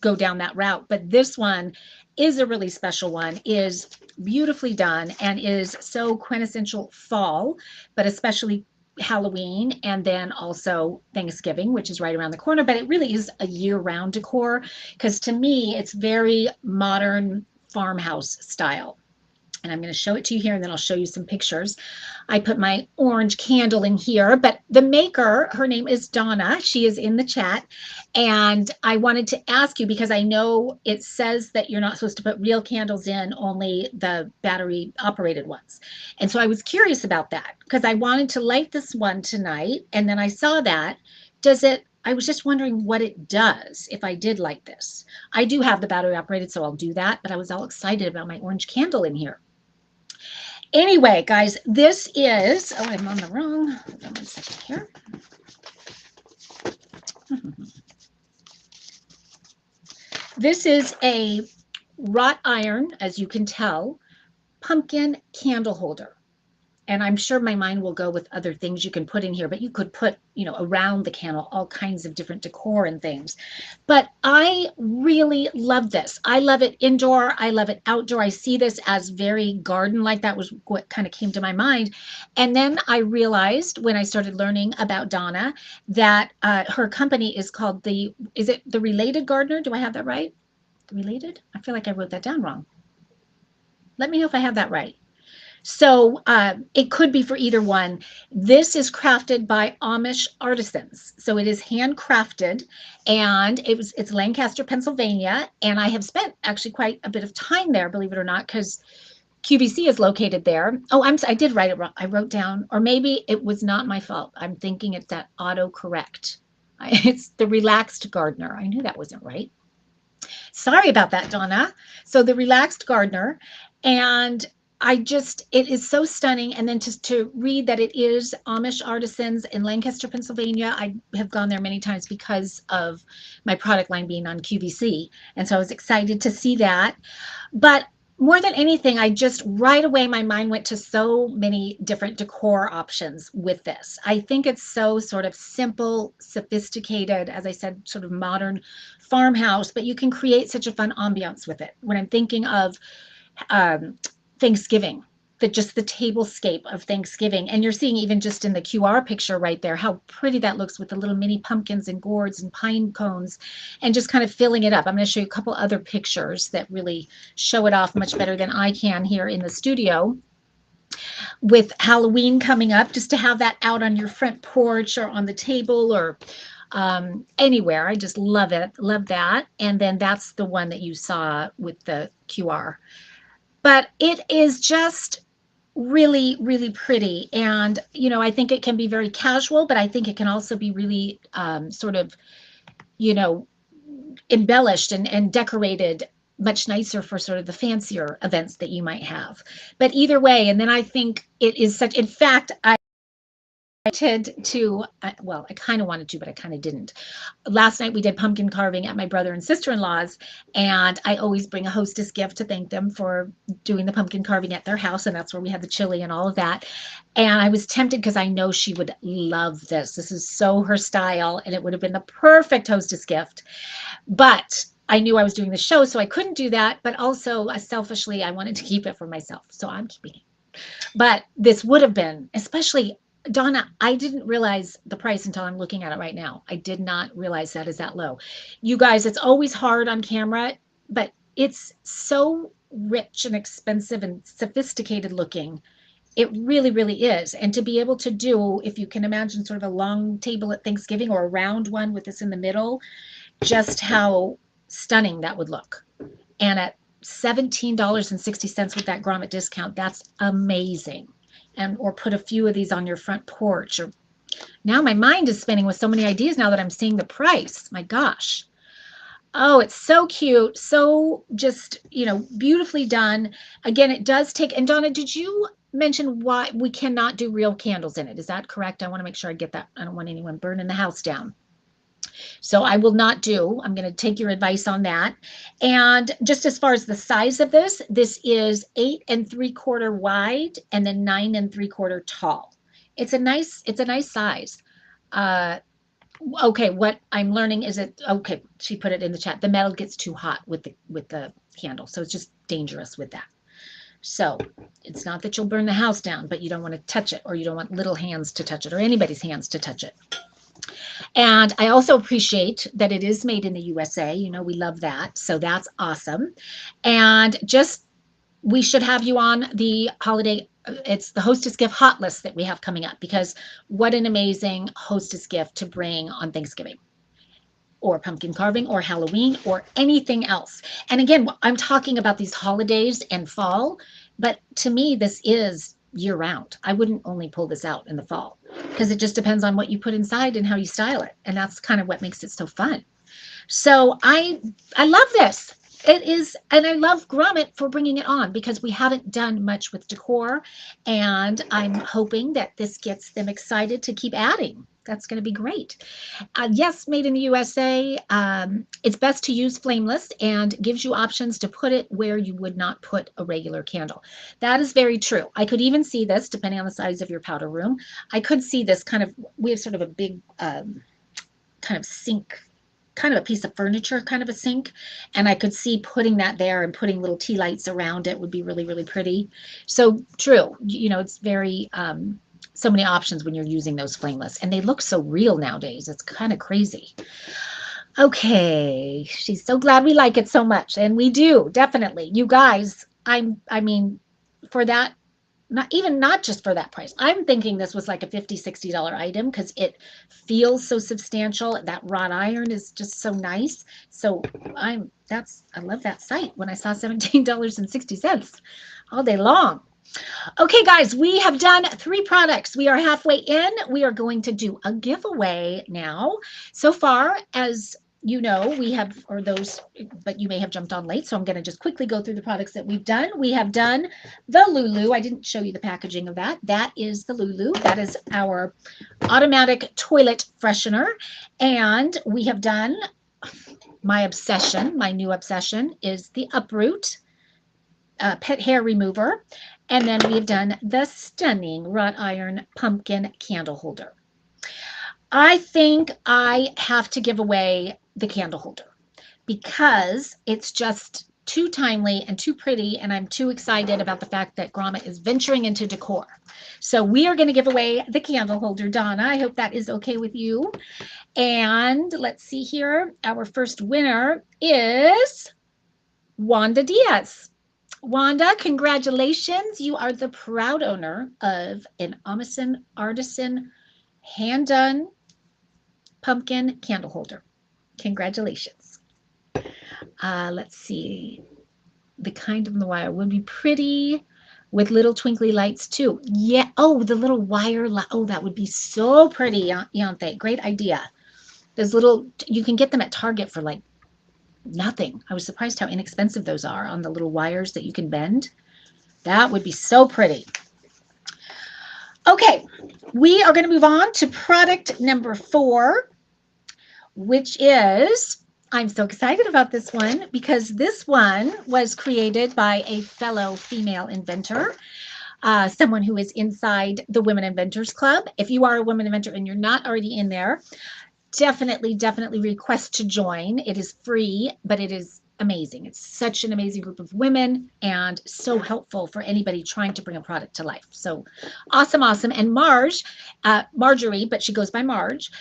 Speaker 1: go down that route, but this one is a really special one, is beautifully done, and is so quintessential fall, but especially Halloween, and then also Thanksgiving, which is right around the corner. But it really is a year-round decor, because to me it's very modern farmhouse style. And I'm going to show it to you here, and then I'll show you some pictures. I put my orange candle in here, but the maker, her name is Donna. She is in the chat. And I wanted to ask you, because I know it says that you're not supposed to put real candles in, only the battery operated ones. And so I was curious about that, because I wanted to light this one tonight. And then I saw that. I was just wondering what it does if I did light this. I do have the battery operated, so I'll do that. But I was all excited about my orange candle in here. Anyway, guys, this is, oh, I'm on the wrong, hold on one second here. This is a wrought iron, as you can tell, pumpkin candle holder. And I'm sure my mind will go with other things you can put in here, but you could put, around the candle, all kinds of different decor and things. But I really love this. I love it indoor. I love it outdoor. I see this as very garden-like. That was what kind of came to my mind. And then I realized when I started learning about Donna that her company is called is it the Related Gardener? Do I have that right? The Related? I feel like I wrote that down wrong. Let me know if I have that right. So it could be for either one. This is crafted by Amish artisans. So it is handcrafted, and it's Lancaster, Pennsylvania. And I have spent actually quite a bit of time there, believe it or not, because QVC is located there. Oh, I did write it wrong. I wrote down, or maybe it was not my fault. I'm thinking it's that autocorrect. It's the Relaxed Gardener. I knew that wasn't right. Sorry about that, Donna. So the Relaxed Gardener, and it is so stunning. And then to read that it is Amish artisans in Lancaster, Pennsylvania. I have gone there many times because of my product line being on QVC. And so I was excited to see that. But more than anything, right away, my mind went to so many different decor options with this. I think it's so sort of simple, sophisticated, as I said, sort of modern farmhouse, but you can create such a fun ambiance with it. When I'm thinking of Thanksgiving, just the tablescape of Thanksgiving, and you're seeing even just in the QR picture right there how pretty that looks with the little mini pumpkins and gourds and pine cones, and just kind of filling it up. I'm going to show you a couple other pictures that really show it off much better than I can here in the studio. With Halloween coming up, just to have that out on your front porch or on the table or anywhere. I just love it. Love that. And then that's the one that you saw with the QR. but it is just really, really pretty. And, you know, I think it can be very casual, but I think it can also be really sort of, you know, embellished and decorated much nicer for sort of the fancier events that you might have. But either way, and then I think it is such, in fact, I wanted to, well, I kind of wanted to, but I kind of didn't. Last night we did pumpkin carving at my brother and sister-in-law's, and I always bring a hostess gift to thank them for doing the pumpkin carving at their house, and that's where we had the chili and all of that. And I was tempted because I know she would love this. This is so her style, and it would have been the perfect hostess gift. But I knew I was doing the show, so I couldn't do that. But also, selfishly, I wanted to keep it for myself, so I'm keeping it. But this would have been, especially Donna, I didn't realize the price until I'm looking at it right now. I did not realize that is that low. You guys, it's always hard on camera, but it's so rich and expensive and sophisticated looking. It really, really is. And to be able to do, if you can imagine sort of a long table at Thanksgiving or a round one with this in the middle, just how stunning that would look. And at $17.60 with that grommet discount, that's amazing. And or put a few of these on your front porch. Or now my mind is spinning with so many ideas now that I'm seeing the price. My gosh. Oh, it's so cute. So just, you know, beautifully done. Again, it does take, and Donna, did you mention why we cannot do real candles in it? Is that correct? I want to make sure I get that. I don't want anyone burning the house down. So I will not do, I'm going to take your advice on that. And just as far as the size of this is 8 3/4 wide and then 9 3/4 tall. It's a nice size. Uh, okay, what I'm learning is it, okay, she put it in the chat. The metal gets too hot with the candle. So it's just dangerous with that. So it's not that you'll burn the house down, but you don't want to touch it, or you don't want little hands to touch it, or anybody's hands to touch it. And I also appreciate that it is made in the USA. You know, we love that. So that's awesome. And just, we should have you on the holiday. It's the hostess gift hot list that we have coming up, because what an amazing hostess gift to bring on Thanksgiving or pumpkin carving or Halloween or anything else. And again, I'm talking about these holidays and fall, but to me, this is year round. I wouldn't only pull this out in the fall, because it just depends on what you put inside and how you style it. And that's kind of what makes it so fun. So I love this. It is, and I love Grommet for bringing it on, because we haven't done much with decor, and I'm hoping that this gets them excited to keep adding. That's going to be great. Yes, made in the USA. It's best to use flameless and gives you options to put it where you would not put a regular candle. That is very true. I could even see this, depending on the size of your powder room. I could see this kind of, we have sort of a big kind of sink, kind of a piece of furniture, kind of a sink. And I could see putting that there and putting little tea lights around it would be really, really pretty. So true. You know, it's very, so many options when you're using those flameless, and they look so real nowadays. It's kind of crazy. Okay. She's so glad we like it so much. And we do, definitely. You guys, I mean, for that, not just for that price. I'm thinking this was like a $50, $60 item, because it feels so substantial. That wrought iron is just so nice. So I love that site when I saw $17.60 all day long. Okay, guys, we have done 3 products. We are halfway in. We are going to do a giveaway now. So far, as you know, we have, or those, but you may have jumped on late, so I'm going to just quickly go through the products that we've done. We have done the Lulu. I didn't show you the packaging of that. That is the Lulu. That is our automatic toilet freshener. And we have done my obsession, my new obsession is the Uproot pet hair remover. And then we've done the stunning wrought iron pumpkin candle holder. I think I have to give away the candle holder, because it's just too timely and too pretty, and I'm too excited about the fact that Grommet is venturing into decor. So we are going to give away the candle holder, Donna. I hope that is okay with you. And let's see here. Our first winner is Wanda Diaz. Wanda, congratulations. You are the proud owner of an Amazon Artisan hand-done pumpkin candle holder. Congratulations. Let's see. the kind of the wire would be pretty with little twinkly lights too. Yeah. Oh, the little wire. Oh, that would be so pretty, Yanthe. Great idea. Those little, you can get them at Target for like nothing. I was surprised how inexpensive those are on the little wires that you can bend. That would be so pretty. Okay, we are going to move on to product number 4, which is, I'm so excited about this one because this one was created by a fellow female inventor, someone who is inside the Women Inventors Club. If you are a women inventor and you're not already in there, definitely request to join. It is free, but it is amazing. It's such an amazing group of women and so helpful for anybody trying to bring a product to life. So awesome. And Marjorie, but she goes by Marge,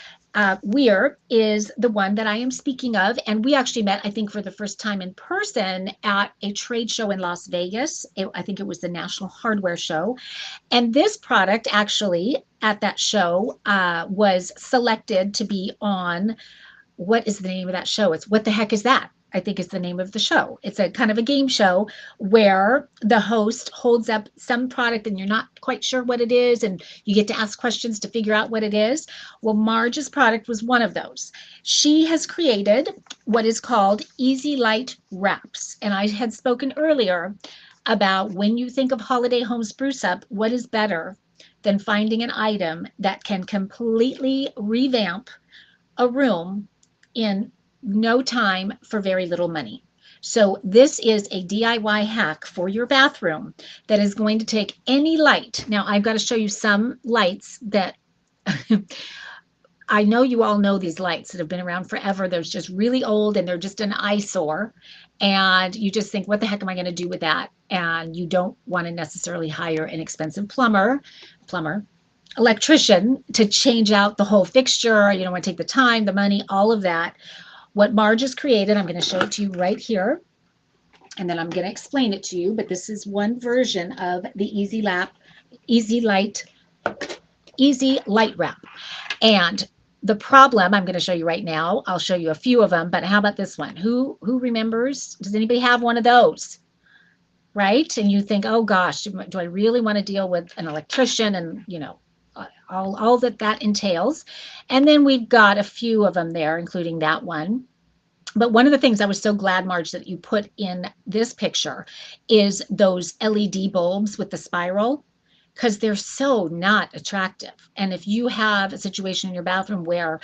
Speaker 1: Weir is the one that I am speaking of. And we actually met, I think, for the first time in person at a trade show in Las Vegas. I think it was the National Hardware Show. And this product actually at that show was selected to be on, what is the name of that show? It's What the Heck Is That? I think is the name of the show. It's a kind of a game show where the host holds up some product and you're not quite sure what it is, and you get to ask questions to figure out what it is. Well, Marge's product was one of those. She has created what is called Easy Light Wraps. And I had spoken earlier about when you think of holiday home spruce up, what is better than finding an item that can completely revamp a room in no time for very little money. So this is a DIY hack for your bathroom that is going to take any light. Now I've got to show you some lights that I know you all know these lights that have been around forever. They're just really old and they're just an eyesore. And you just think, what the heck am I going to do with that? And you don't want to necessarily hire an expensive electrician to change out the whole fixture. You don't want to take the time, the money, all of that. What Marge has created, I'm going to show it to you right here, and then I'm going to explain it to you, but this is one version of the Easy Light Wrap. And the problem I'm going to show you right now, I'll show you a few of them, but how about this one? Who remembers? Does anybody have one of those? Right? And you think, oh gosh, do I really want to deal with an electrician and, you know, all that entails. And then we've got a few of them there, including that one. But one of the things I was so glad, Marge, that you put in this picture is those LED bulbs with the spiral, because they're so not attractive. And if you have a situation in your bathroom where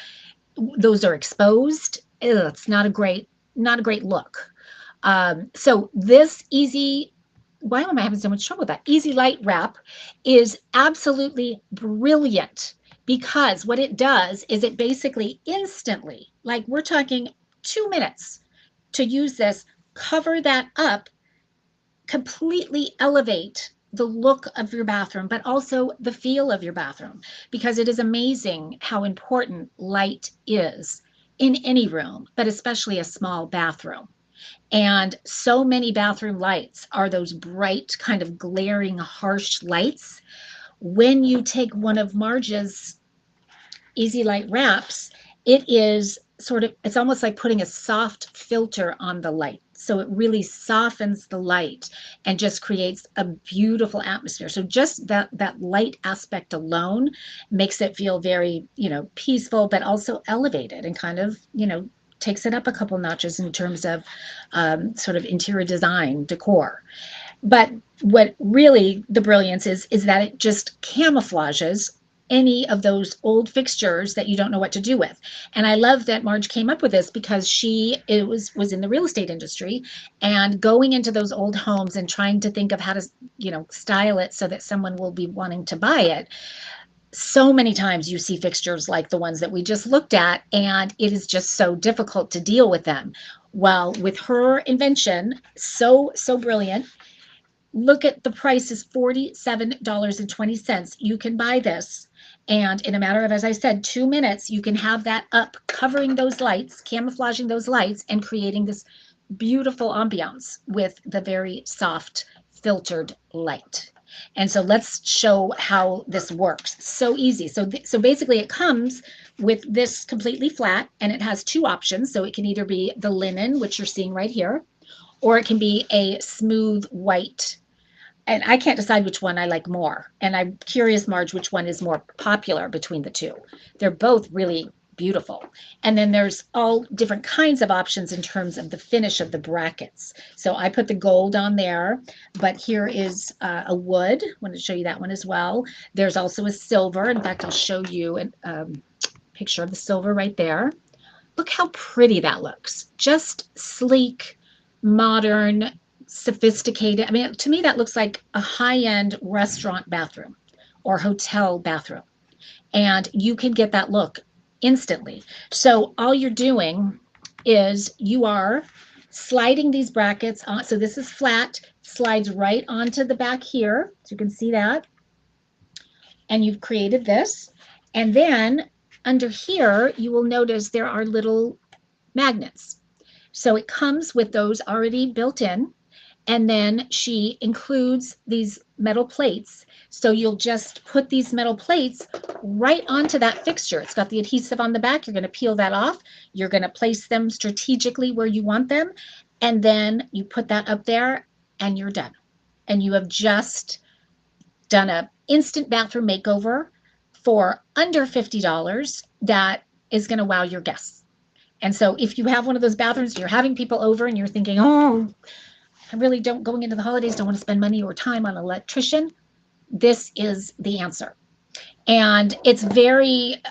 Speaker 1: those are exposed, it's not a great look. So this why am I having so much trouble with that? Easy Light Wrap is absolutely brilliant because what it does is it basically instantly, like we're talking 2 minutes to use this, cover that up, completely elevate the look of your bathroom, but also the feel of your bathroom, because it is amazing how important light is in any room, but especially a small bathroom. And so many bathroom lights are those bright, kind of glaring, harsh lights. When you take one of Marge's Easy Light Wraps, it's almost like putting a soft filter on the light. So it really softens the light and just creates a beautiful atmosphere. So just that light aspect alone makes it feel very, peaceful, but also elevated and kind of, takes it up a couple notches in terms of sort of interior design, decor. But what really the brilliance is that it just camouflages any of those old fixtures that you don't know what to do with. And I love that Marge came up with this because it was in the real estate industry and going into those old homes and trying to think of how to, style it so that someone will be wanting to buy it. So many times you see fixtures like the ones that we just looked at, and it is just so difficult to deal with them. Well, with her invention, so brilliant. Look at the price is $47.20. You can buy this, and in a matter of, as I said, 2 minutes, you can have that up, covering those lights, camouflaging those lights, and creating this beautiful ambiance with the very soft filtered light. And so let's show how this works. So easy. So basically it comes with this completely flat, and it has 2 options. So it can either be the linen, which you're seeing right here, or it can be a smooth white. And I can't decide which one I like more. And I'm curious, Marge, which one is more popular between the two. They're both really beautiful. And then there's all different kinds of options in terms of the finish of the brackets. So I put the gold on there, but here is a wood. I want to show you that one as well. There's also a silver. In fact, I'll show you a picture of the silver right there. Look how pretty that looks. Just sleek, modern, sophisticated. I mean, to me, that looks like a high-end restaurant bathroom or hotel bathroom. And you can get that look instantly. So all you're doing is you are sliding these brackets on. So this is flat, slides right onto the back here. So you can see that. And you've created this. And then under here, you will notice there are little magnets. So it comes with those already built in. And then she includes these metal plates. So you'll just put these metal plates right onto that fixture. It's got the adhesive on the back. You're going to peel that off. You're going to place them strategically where you want them. And then you put that up there and you're done. And you have just done a instant bathroom makeover for under $50 that is going to wow your guests. And so if you have one of those bathrooms, you're having people over and you're thinking, oh, I really don't, going into the holidays, don't want to spend money or time on an electrician, this is the answer. And it's very,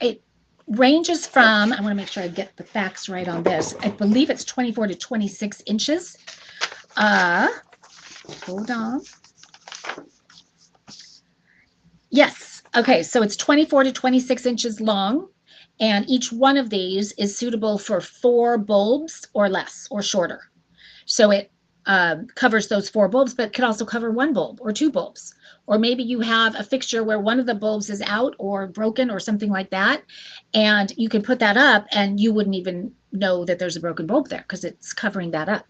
Speaker 1: it ranges from, I want to make sure I get the facts right on this. I believe it's 24 to 26 inches. Hold on. Yes. Okay. So it's 24 to 26 inches long. And each one of these is suitable for 4 bulbs or less or shorter. So it covers those 4 bulbs, but could also cover 1 bulb or 2 bulbs. Or maybe you have a fixture where one of the bulbs is out or broken or something like that. And you can put that up and you wouldn't even know that there's a broken bulb there because it's covering that up.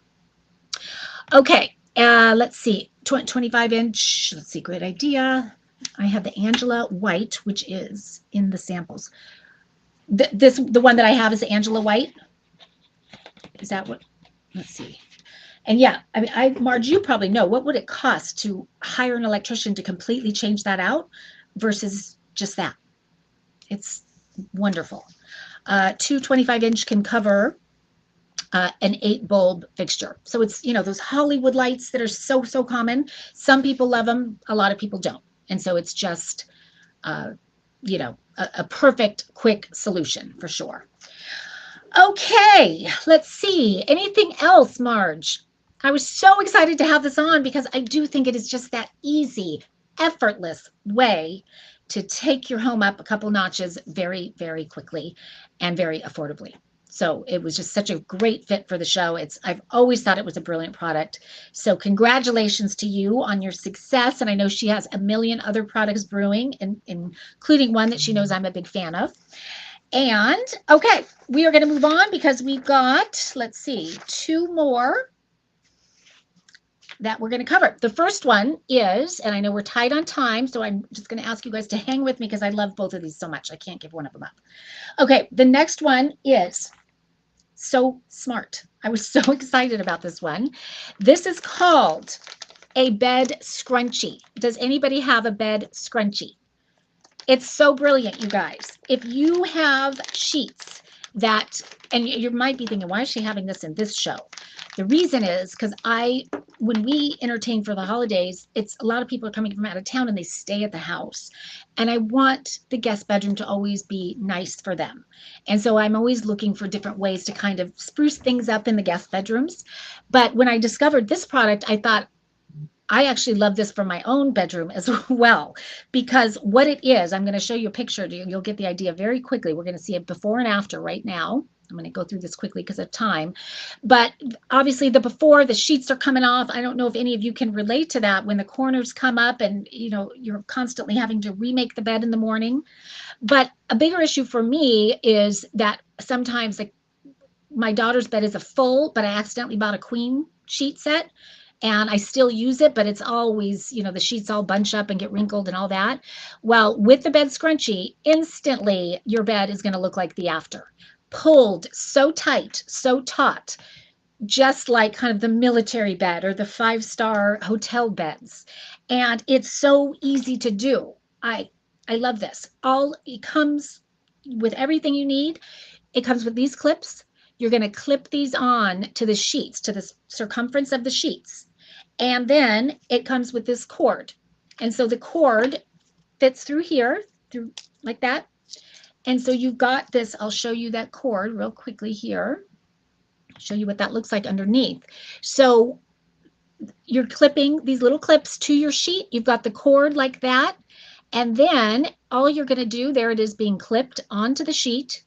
Speaker 1: Okay, let's see. 25 inch, let's see, great idea. I have the Angela White, which is in the samples. The one that I have is the Angela White. Is that what? Let's see. And yeah, I mean, Marge, you probably know, what would it cost to hire an electrician to completely change that out versus just that? It's wonderful. 2 25-inch can cover an 8 bulb fixture. So it's, you know, those Hollywood lights that are so common. Some people love them, a lot of people don't. And so it's just, you know, a perfect quick solution for sure. Okay, let's see. Anything else, Marge? I was so excited to have this on because I do think it is just that easy, effortless way to take your home up a couple notches very, very quickly and very affordably. So it was just such a great fit for the show. I've always thought it was a brilliant product. So congratulations to you on your success. And I know she has a million other products brewing, including one that she knows I'm a big fan of. And okay, we are going to move on because we've got, let's see, 2 more that we're going to cover. The first one is, and I know we're tight on time, so I'm just going to ask you guys to hang with me because I love both of these so much. I can't give one of them up. Okay, the next one is so smart. I was so excited about this one. This is called a bed scrunchie. Does anybody have a bed scrunchie? It's so brilliant, you guys. If you have sheets that, and you might be thinking, why is she having this in this show? The reason is because when we entertain for the holidays, it's a lot of people are coming from out of town and they stay at the house. And I want the guest bedroom to always be nice for them. And so I'm always looking for different ways to kind of spruce things up in the guest bedrooms. But when I discovered this product, I thought, I actually love this for my own bedroom as well, because what it is, I'm going to show you a picture. You'll get the idea very quickly. We're going to see it before and after right now. I'm going to go through this quickly because of time. But obviously the before, the sheets are coming off. I don't know if any of you can relate to that when the corners come up and, you know, you're constantly having to remake the bed in the morning. But a bigger issue for me is that sometimes my daughter's bed is a full, but I accidentally bought a queen sheet set. And I still use it, but it's always, you know, the sheets all bunch up and get wrinkled and all that. Well, with the bed scrunchie, instantly your bed is going to look like the after. Pulled so tight, so taut. just like kind of the military bed or the 5-star hotel beds. And it's so easy to do. I love this. It comes with everything you need. It comes with these clips. You're going to clip these on to the sheets, to the circumference of the sheets. And then it comes with this cord. And so the cord fits through here, through like that. And so you've got this, I'll show you that cord real quickly here. Show you what that looks like underneath. So you're clipping these little clips to your sheet. You've got the cord like that. And then all you're going to do, there it is being clipped onto the sheet.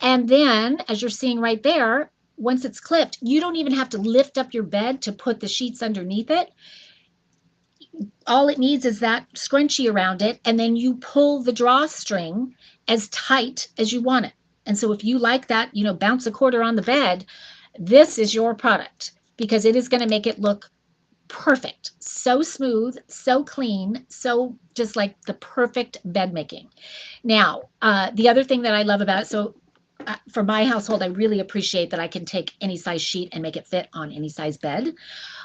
Speaker 1: And then, as you're seeing right there, once it's clipped, you don't even have to lift up your bed to put the sheets underneath it. All it needs is that scrunchie around it, and then you pull the drawstring as tight as you want it. And so if you like that, bounce a quarter on the bed, this is your product, because it is going to make it look perfect. So smooth, so clean, so just like the perfect bed making. Now, the other thing that I love about it, so for my household, I really appreciate that I can take any size sheet and make it fit on any size bed.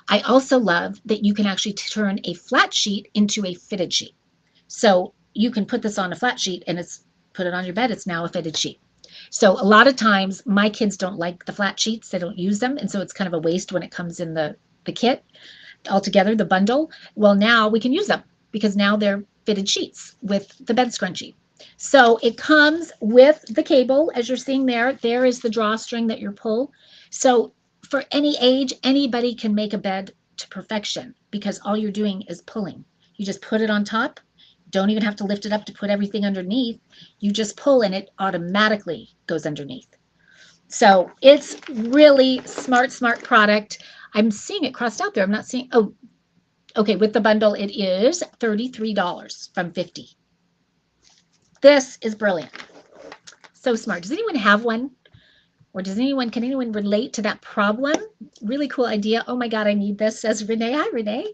Speaker 1: I also love that you can actually turn a flat sheet into a fitted sheet. So you can put this on a flat sheet and put it on your bed. It's now a fitted sheet. So a lot of times my kids don't like the flat sheets. They don't use them. And so it's kind of a waste when it comes in the kit altogether, the bundle. Well, now we can use them because now they're fitted sheets with the bed scrunchie. So it comes with the cable, as you're seeing there. There is the drawstring that you pull. So for any age, anybody can make a bed to perfection because all you're doing is pulling. You just put it on top. Don't even have to lift it up to put everything underneath. You just pull and it automatically goes underneath. So it's really smart product. I'm seeing it crossed out there. I'm not seeing, oh, okay, with the bundle, it is $33 from $50. This is brilliant. So smart. Does anyone have one? Or can anyone relate to that problem? Really cool idea. Oh my God, I need this, says Renee. Hi, Renee.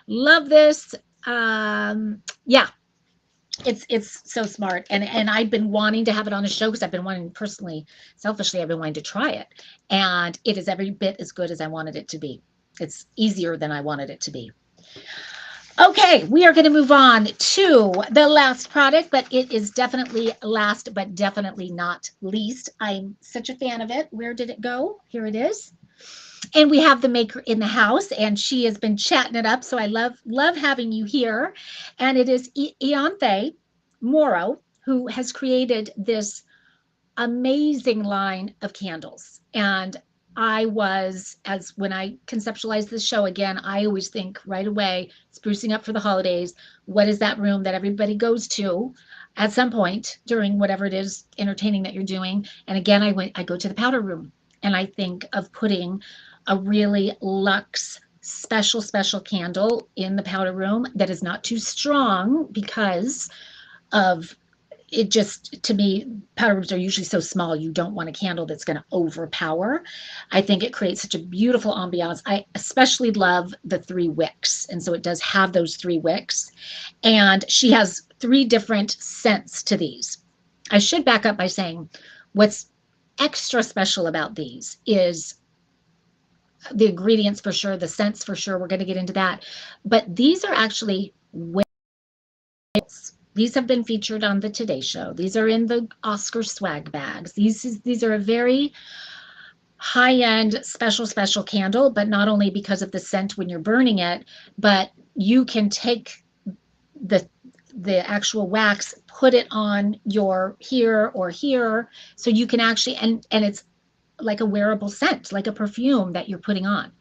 Speaker 1: Love this. Yeah, it's so smart. And I've been wanting to have it on a show because I've been wanting personally, selfishly, I've been wanting to try it. And it is every bit as good as I wanted it to be. It's easier than I wanted it to be. Okay, we are going to move on to the last product, but it is definitely last, but definitely not least. I'm such a fan of it. Where did it go? Here it is. And we have the maker in the house, and she has been chatting it up. So I love having you here. And it is Ianthe Moro, who has created this amazing line of candles. And when I conceptualize this show again, I always think right away, sprucing up for the holidays. What is that room that everybody goes to at some point during whatever it is entertaining that you're doing? And again, I go to the powder room, and I think of putting a really luxe special candle in the powder room that is not too strong because of it. Just, to me, powder rooms are usually so small, you don't want a candle that's going to overpower. I think it creates such a beautiful ambiance. I especially love the 3 wicks. And so it does have those 3 wicks. And she has 3 different scents to these. I should back up by saying what's extra special about these is the ingredients for sure, the scents for sure. We're going to get into that. But these are actually wicks. These have been featured on the Today Show. These are in the Oscar swag bags. These are a very high-end, special candle, but not only because of the scent when you're burning it, but you can take the actual wax, put it on your here or here, so you can actually, and it's like a wearable scent, like a perfume that you're putting on.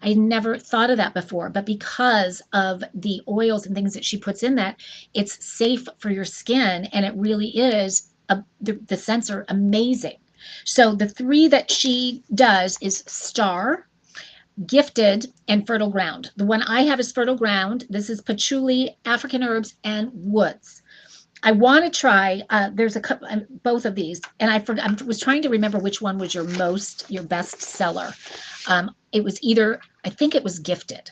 Speaker 1: I never thought of that before, but because of the oils and things that she puts in that, it's safe for your skin, and it really is, the scents are amazing. So the 3 that she does is Star, Gifted, and Fertile Ground. The one I have is Fertile Ground. This is patchouli, African herbs, and woods. I want to try, there's a couple, both of these, and I was trying to remember which one was your best seller. It was either, I think it was Gifted,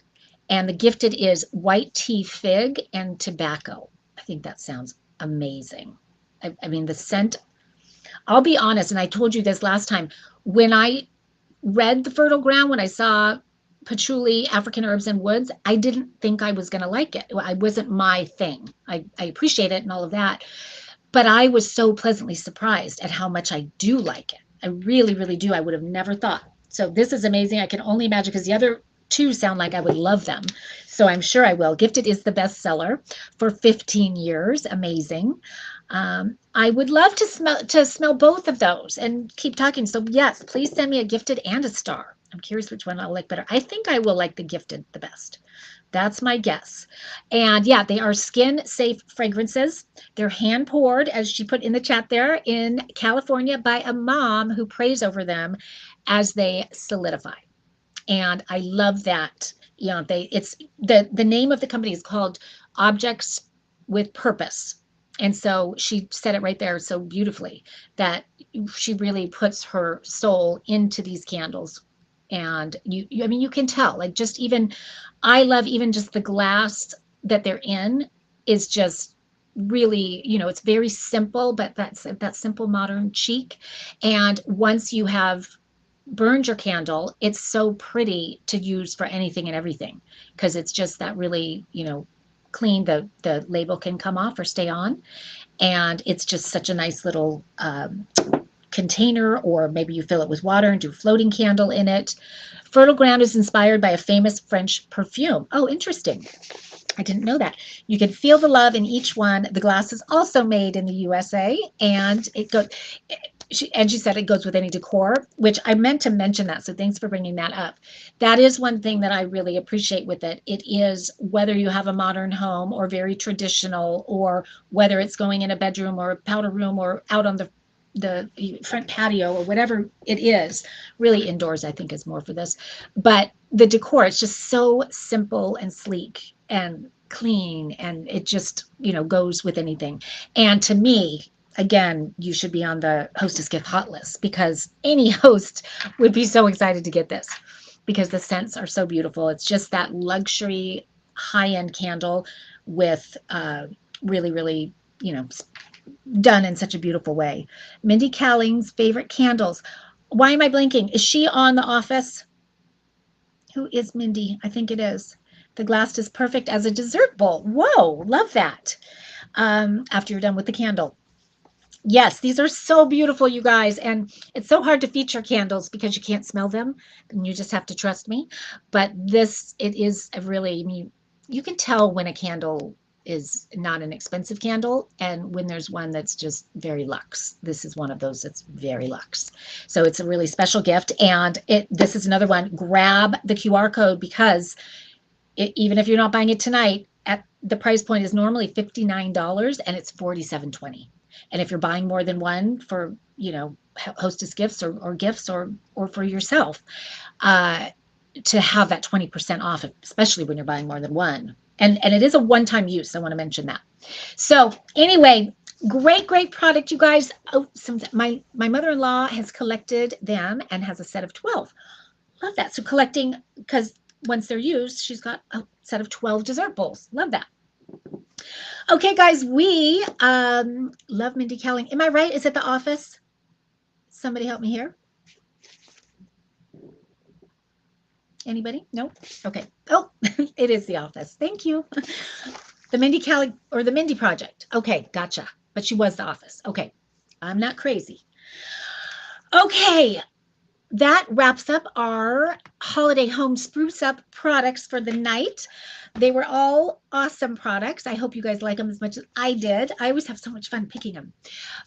Speaker 1: and the Gifted is white tea fig and tobacco. I think that sounds amazing. I mean, the scent, I'll be honest, and I told you this last time, when I read The Fertile Ground, when I saw patchouli, African herbs and woods, I didn't think I was going to like it. It wasn't my thing. I appreciate it and all of that, but I was so pleasantly surprised at how much I do like it. I really, really do. I would have never thought. So this is amazing. I can only imagine, because the other two sound like I would love them. So I'm sure I will. Gifted is the bestseller for 15 years. Amazing. I would love to smell both of those and keep talking. So yes, please send me a gifted and a star. I'm curious which one I'll like better. I think I will like the gifted the best. That's my guess. And yeah, they are skin safe fragrances. They're hand poured, as she put in the chat there, in California by a mom who prays over them as they solidify. And I love that. You know, it's the name of the company is called Objects with Purpose. And so she said it right there so beautifully, that she really puts her soul into these candles. And I mean, you can tell, like, just even, I love even just the glass that they're in is just really, it's very simple, but that's that simple modern chic. And once you have burned your candle, it's so pretty to use for anything and everything, because it's just that really, clean. The label can come off or stay on, and it's just such a nice little container, or maybe you fill it with water and do a floating candle in it. Fertile Ground is inspired by a famous French perfume. Oh, interesting. I didn't know that. You can feel the love in each one. The glass is also made in the USA, and it goes. She said it goes with any decor, which I meant to mention that. So thanks for bringing that up. That is one thing that I really appreciate with it. It is, whether you have a modern home or very traditional, or whether it's going in a bedroom or a powder room or out on the front patio or whatever it is, really indoors, I think is more for this. But the decor, it's just so simple and sleek and clean, and it just, goes with anything. And to me, again, you should be on the hostess gift hot list, because any host would be so excited to get this, because the scents are so beautiful. It's just that luxury high-end candle with really, really, done in such a beautiful way. Mindy Kaling's favorite candles. Why am I blinking? Is she on The Office? Who is Mindy? I think it is. The glass is perfect as a dessert bowl. Whoa, love that. After you're done with the candle. Yes, these are so beautiful, you guys. And it's so hard to feature candles because you can't smell them, and you just have to trust me. But this, it is a really, I mean, you can tell when a candle is not an expensive candle and when there's one that's just very luxe. This is one of those that's very luxe. So it's a really special gift. And this is another one. Grab the QR code, because even if you're not buying it tonight, at the price point is normally $59 and it's $47.20. And if you're buying more than one for, hostess gifts or gifts or for yourself, to have that 20% off, especially when you're buying more than one. And it is a one-time use. I want to mention that. So anyway, great product, you guys. Oh, my mother-in-law has collected them and has a set of 12. Love that. So collecting, because once they're used, she's got a set of 12 dessert bowls. Love that. Okay, guys, we love Mindy Kaling. Am I right? Is it The Office? Somebody help me here. Anybody? No? Okay. Oh, it is The Office. Thank you. The Mindy Kaling, or the Mindy Project. Okay, gotcha. But she was The Office. Okay. I'm not crazy. Okay. That wraps up our holiday home spruce up products for the night. They were all awesome products. I hope you guys like them as much as I did. I always have so much fun picking them.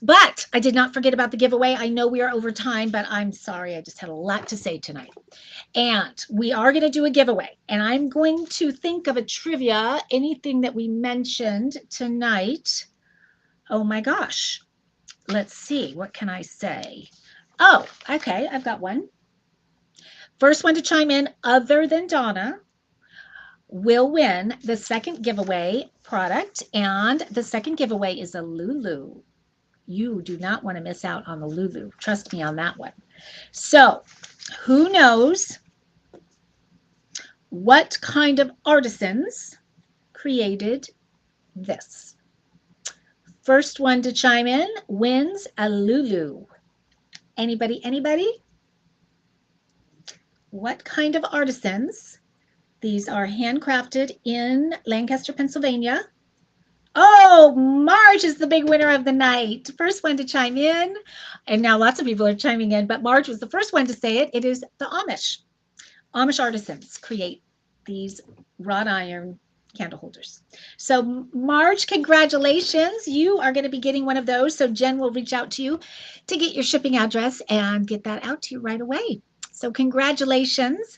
Speaker 1: But I did not forget about the giveaway. I know we are over time, but I'm sorry. I just had a lot to say tonight. And we are going to do a giveaway. And I'm going to think of a trivia, anything that we mentioned tonight. Oh my gosh. Let's see. What can I say? Oh, okay. I've got one. First one to chime in, other than Donna, will win the second giveaway product. And the second giveaway is a Lulu. You do not want to miss out on the Lulu. Trust me on that one. So who knows what kind of artisans created this? First one to chime in wins a Lulu. Anybody? what kind of artisans. These are handcrafted in Lancaster, Pennsylvania. Oh, Marge is the big winner of the night. First one to chime in. And now lots of people are chiming in, but Marge was the first one to say it. It is the Amish. Amish artisans create these wrought iron candle holders. So Marge, congratulations. You are going to be getting one of those. So Jen will reach out to you to get your shipping address and get that out to you right away. So congratulations.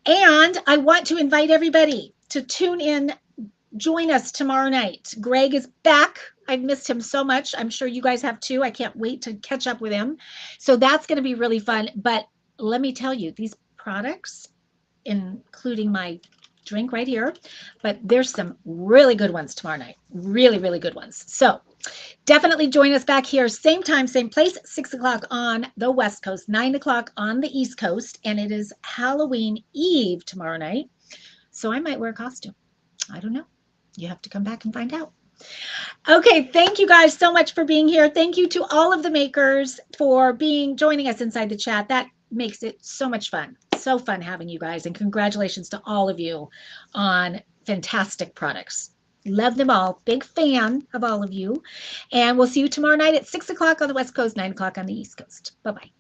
Speaker 1: And I want to invite everybody to tune in. Join us tomorrow night. Greg is back. I've missed him so much. I'm sure you guys have too. I can't wait to catch up with him. So that's going to be really fun. But let me tell you, these products, including my drink right here, but there's some really good ones tomorrow night. Really, really good ones. So definitely join us back here. Same time, same place, 6 o'clock on the West Coast, 9 o'clock on the East Coast. And it is Halloween Eve tomorrow night. So I might wear a costume. I don't know. You have to come back and find out. Okay, thank you guys so much for being here. Thank you to all of the makers for joining us inside the chat. That makes it so much fun. So fun having you guys, and congratulations to all of you on fantastic products. Love them all. Big fan of all of you. And we'll see you tomorrow night at 6 o'clock on the West Coast, 9 o'clock on the East Coast. Bye-bye.